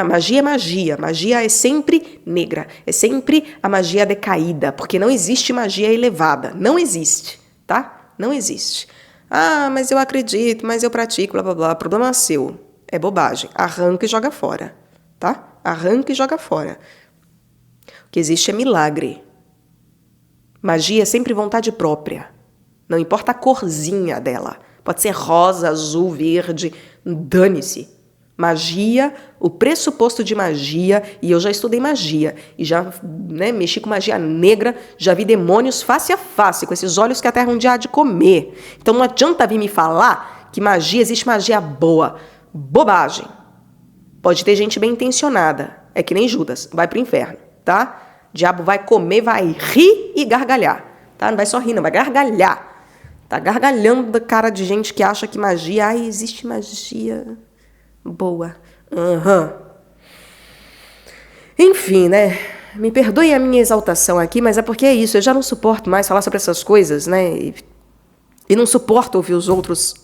Magia é magia. Magia é sempre negra. É sempre a magia decaída. Porque não existe magia elevada. Não existe, tá? Não existe. Ah, mas eu acredito, mas eu pratico, blá, blá, blá. Problema seu. É bobagem. Arranca e joga fora, tá? Arranca e joga fora. O que existe é milagre. Magia é sempre vontade própria. Não importa a corzinha dela. Pode ser rosa, azul, verde, dane-se. Magia, o pressuposto de magia, e eu já estudei magia, e já mexi com magia negra, já vi demônios face a face, com esses olhos que a terra um dia há de comer. Então não adianta vir me falar que magia, existe magia boa. Bobagem. Pode ter gente bem intencionada, é que nem Judas, vai pro inferno, tá? O diabo vai comer, vai rir e gargalhar, tá? Não vai só rir, não, vai gargalhar. Tá gargalhando da cara de gente que acha que magia... Ai, existe magia boa. Enfim, né? Me perdoe a minha exaltação aqui, mas é porque é isso. Eu já não suporto mais falar sobre essas coisas, né? E não suporto ouvir os outros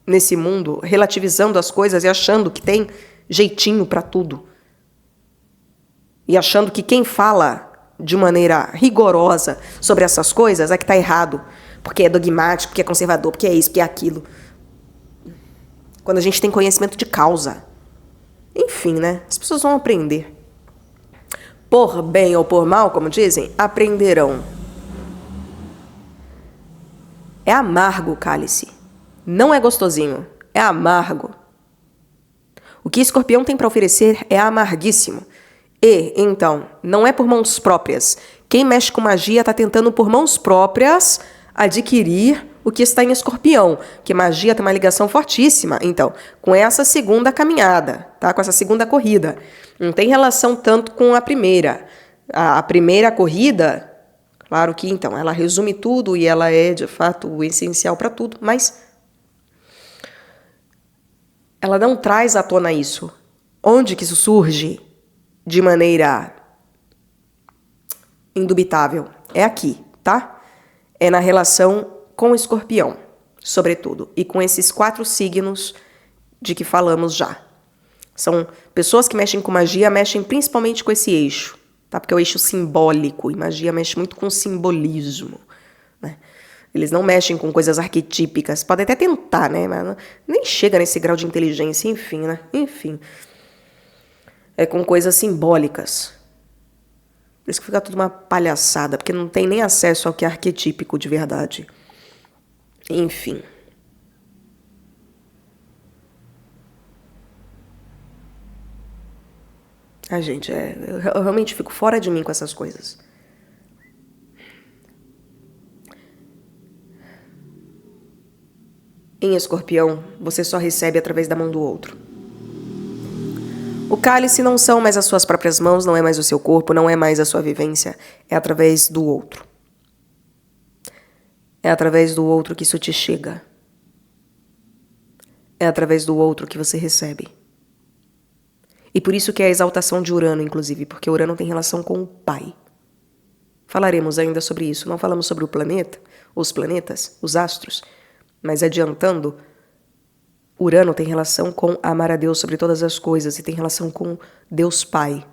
nesse mundo relativizando as coisas e achando que tem jeitinho pra tudo. E achando que quem fala de maneira rigorosa sobre essas coisas é que tá errado. Porque é dogmático, porque é conservador, porque é isso, porque é aquilo. Quando a gente tem conhecimento de causa. Enfim, né? As pessoas vão aprender. Por bem ou por mal, como dizem, aprenderão. É amargo o cálice. Não é gostosinho. É amargo. O que Escorpião tem para oferecer é amarguíssimo. E, então, não é por mãos próprias. Quem mexe com magia está tentando por mãos próprias adquirir o que está em Escorpião, que magia tem uma ligação fortíssima, então, com essa segunda caminhada, tá? Com essa segunda corrida. Não tem relação tanto com a primeira. A primeira corrida, claro que então, ela resume tudo e ela é, de fato, o essencial para tudo, mas ela não traz à tona isso. Onde que isso surge de maneira indubitável? É aqui, tá? É na relação com o Escorpião, sobretudo, e com esses 4 signos de que falamos já. São pessoas que mexem com magia, mexem principalmente com esse eixo, tá? Porque é o eixo simbólico, e magia mexe muito com simbolismo, né? Eles não mexem com coisas arquetípicas, podem até tentar, né? Mas nem chega nesse grau de inteligência, enfim, né? Enfim. É com coisas simbólicas. Por isso que fica tudo uma palhaçada, porque não tem nem acesso ao que é arquetípico de verdade. Enfim. Gente, eu realmente fico fora de mim com essas coisas. Em Escorpião, você só recebe através da mão do outro. O cálice não são mais as suas próprias mãos, não é mais o seu corpo, não é mais a sua vivência, é através do outro. É através do outro que isso te chega. É através do outro que você recebe. E por isso que é a exaltação de Urano, inclusive, porque Urano tem relação com o pai. Falaremos ainda sobre isso. Não falamos sobre o planeta, os planetas, os astros, mas adiantando, Urano tem relação com amar a Deus sobre todas as coisas e tem relação com Deus Pai.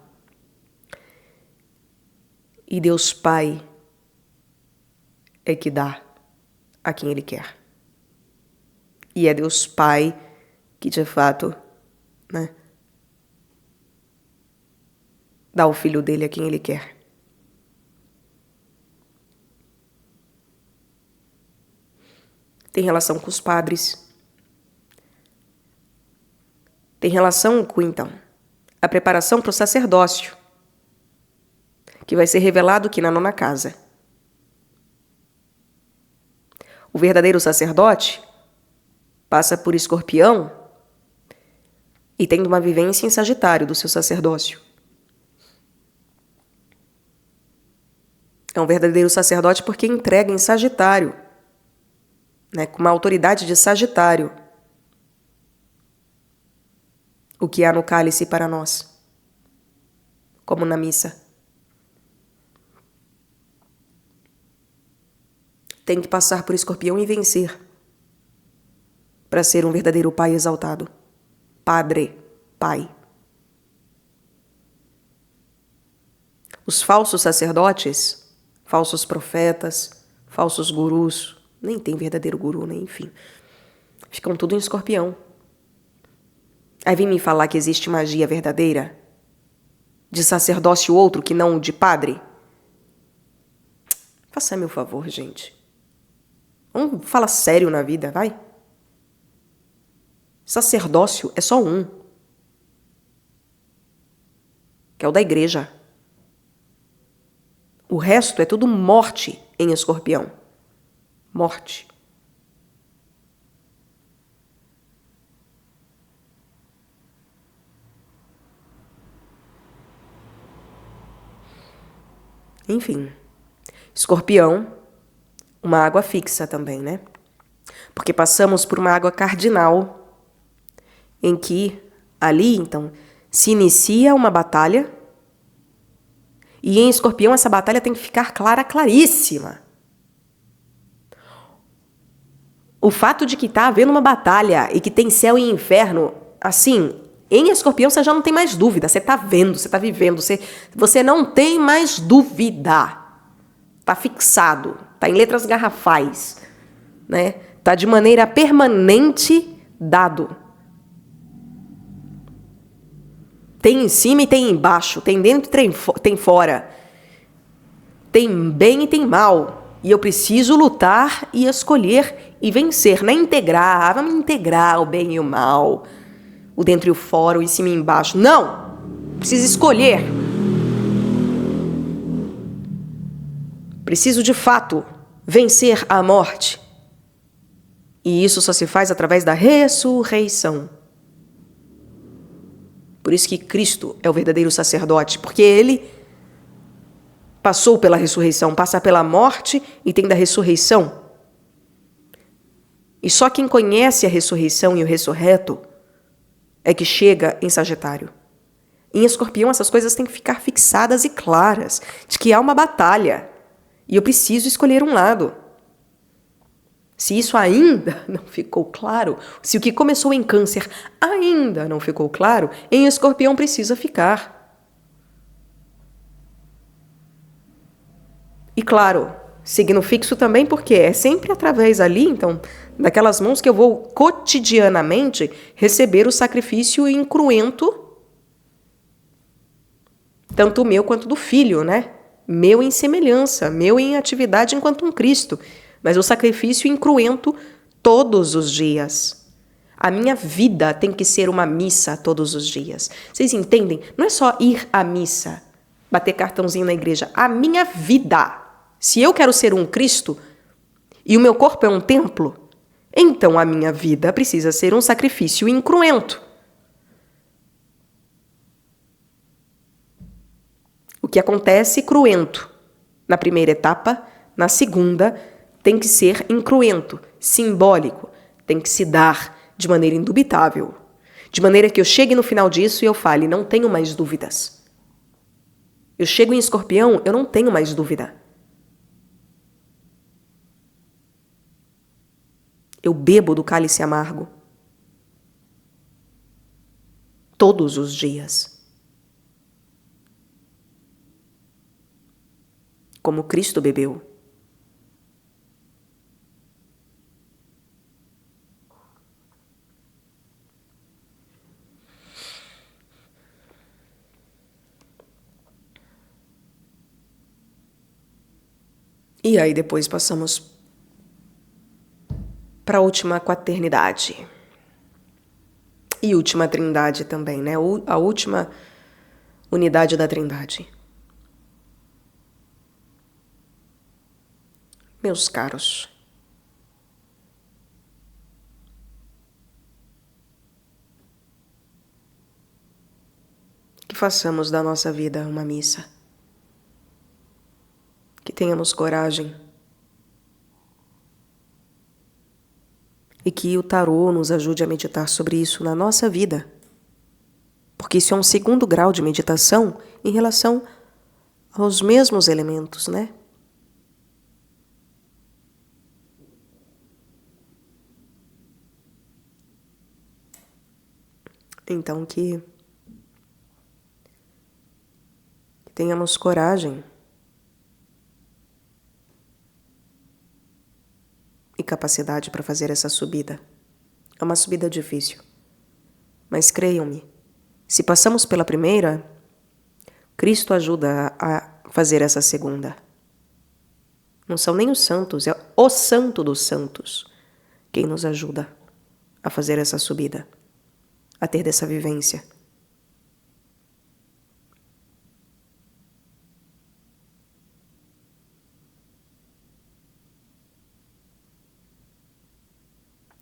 E Deus Pai é que dá a quem Ele quer. E é Deus Pai que, de fato, né, dá o filho dele a quem Ele quer. Tem relação com os padres. Tem relação com, então, a preparação para o sacerdócio, que vai ser revelado aqui na 9ª casa. O verdadeiro sacerdote passa por Escorpião e tem uma vivência em Sagitário do seu sacerdócio. É um verdadeiro sacerdote porque entrega em Sagitário, né, com uma autoridade de Sagitário, o que há no cálice para nós, como na missa. Tem que passar por Escorpião e vencer para ser um verdadeiro pai exaltado. Padre, pai. Os falsos sacerdotes, falsos profetas, falsos gurus, nem tem verdadeiro guru, né? Enfim, ficam tudo em Escorpião. Aí vem me falar que existe magia verdadeira? De sacerdócio outro que não de padre? Faça meu favor, gente. Vamos falar sério na vida, vai? Sacerdócio é só um. Que é o da igreja. O resto é tudo morte em Escorpião. Morte. Enfim. Escorpião, uma água fixa também, né? Porque passamos por uma água cardinal, em que ali, então, se inicia uma batalha, e em Escorpião essa batalha tem que ficar clara, claríssima. O fato de que está havendo uma batalha e que tem céu e inferno, assim, em Escorpião você já não tem mais dúvida, você está vendo, você está vivendo, você não tem mais dúvida. Está fixado, está em letras garrafais, né? Está de maneira permanente dado. Tem em cima e tem embaixo, tem dentro e tem fora. Tem bem e tem mal. E eu preciso lutar e escolher e vencer, não é integrar. Vamos integrar o bem e o mal, o dentro e o fora, o em cima e embaixo. Não! Preciso escolher. Preciso, de fato, vencer a morte. E isso só se faz através da ressurreição. Por isso que Cristo é o verdadeiro sacerdote, porque ele passou pela ressurreição, passa pela morte e tem da ressurreição. E só quem conhece a ressurreição e o ressurreto é que chega em Sagitário. Em Escorpião, essas coisas têm que ficar fixadas e claras, de que há uma batalha. E eu preciso escolher um lado. Se isso ainda não ficou claro, se o que começou em Câncer ainda não ficou claro, em Escorpião precisa ficar. E claro, signo fixo também, porque é sempre através ali, então, daquelas mãos que eu vou cotidianamente receber o sacrifício incruento, tanto o meu quanto do filho, né? Meu em semelhança, meu em atividade enquanto um Cristo, mas o sacrifício incruento todos os dias. A minha vida tem que ser uma missa todos os dias. Vocês entendem? Não é só ir à missa, bater cartãozinho na igreja. A minha vida. Se eu quero ser um Cristo e o meu corpo é um templo, então a minha vida precisa ser um sacrifício incruento. O que acontece cruento na primeira etapa, na segunda tem que ser incruento, simbólico, tem que se dar de maneira indubitável, de maneira que eu chegue no final disso e eu fale, não tenho mais dúvidas. Eu chego em Escorpião, eu não tenho mais dúvida. Eu bebo do cálice amargo. Todos os dias. Como Cristo bebeu. E aí depois passamos para a última quaternidade. E última trindade também, né? A última unidade da trindade. Meus caros, que façamos da nossa vida uma missa. Que tenhamos coragem. E que o tarô nos ajude a meditar sobre isso na nossa vida. Porque isso é um segundo grau de meditação em relação aos mesmos elementos, né? Então que tenhamos coragem e capacidade para fazer essa subida. É uma subida difícil. Mas creiam-me, se passamos pela primeira, Cristo ajuda a fazer essa segunda. Não são nem os santos, é o santo dos santos quem nos ajuda a fazer essa subida, a ter dessa vivência.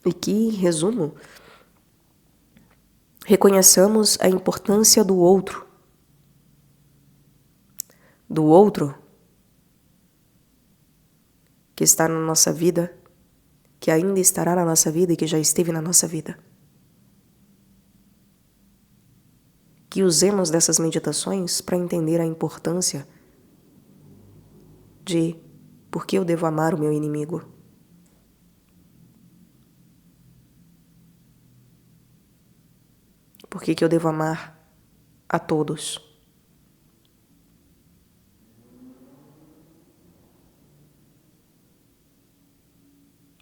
E que, em resumo, reconheçamos a importância do outro. Do outro que está na nossa vida, que ainda estará na nossa vida e que já esteve na nossa vida. Que usemos dessas meditações para entender a importância de por que eu devo amar o meu inimigo. Por que eu devo amar a todos?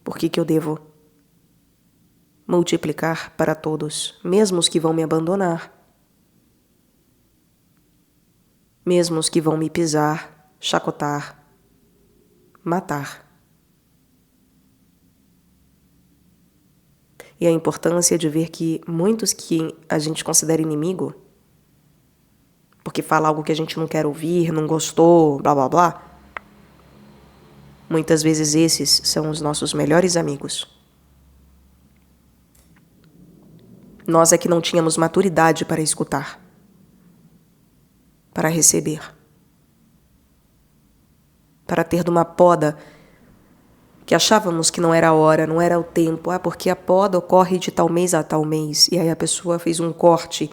Por que eu devo multiplicar para todos, mesmo os que vão me abandonar, mesmo os que vão me pisar, chacotar, matar? E a importância de ver que muitos que a gente considera inimigo, porque fala algo que a gente não quer ouvir, não gostou, blá blá blá, muitas vezes esses são os nossos melhores amigos. Nós é que não tínhamos maturidade para escutar, para receber, para ter de uma poda que achávamos que não era a hora, não era o tempo. Porque a poda ocorre de tal mês a tal mês. E aí a pessoa fez um corte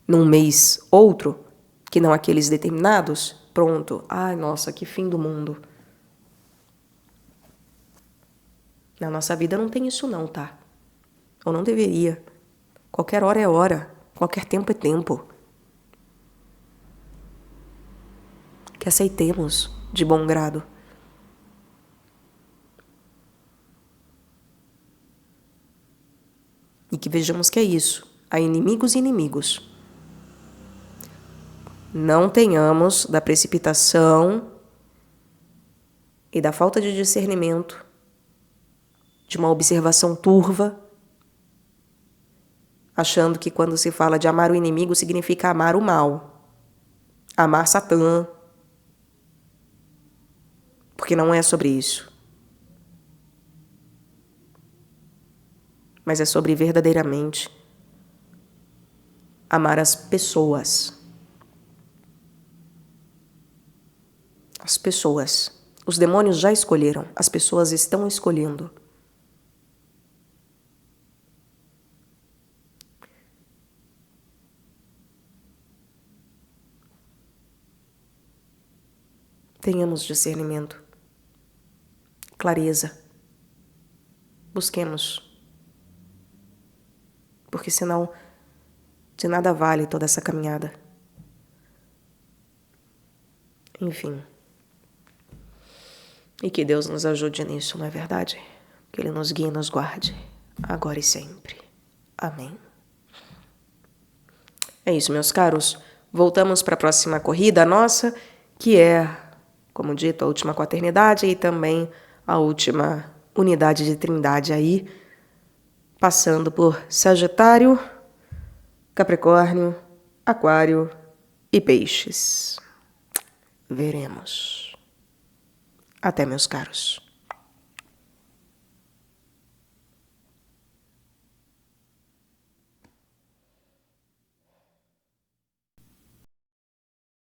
num mês outro, que não aqueles determinados. Pronto. Ai, nossa, que fim do mundo. Na nossa vida não tem isso não, tá? Ou não deveria. Qualquer hora é hora. Qualquer tempo é tempo. Que aceitemos de bom grado. E que vejamos que é isso. Há inimigos e inimigos. Não tenhamos da precipitação e da falta de discernimento, de uma observação turva, achando que quando se fala de amar o inimigo significa amar o mal, amar Satã, porque não é sobre isso. Mas é sobre verdadeiramente amar as pessoas. As pessoas. Os demônios já escolheram, as pessoas estão escolhendo. Tenhamos discernimento, clareza. Busquemos. Porque senão de nada vale toda essa caminhada. Enfim. E que Deus nos ajude nisso, não é verdade? Que Ele nos guie e nos guarde, agora e sempre. Amém. É isso, meus caros. Voltamos para a próxima corrida nossa, que é, como dito, a última quaternidade e também a última unidade de trindade aí, passando por Sagitário, Capricórnio, Aquário e Peixes. Veremos. Até, meus caros.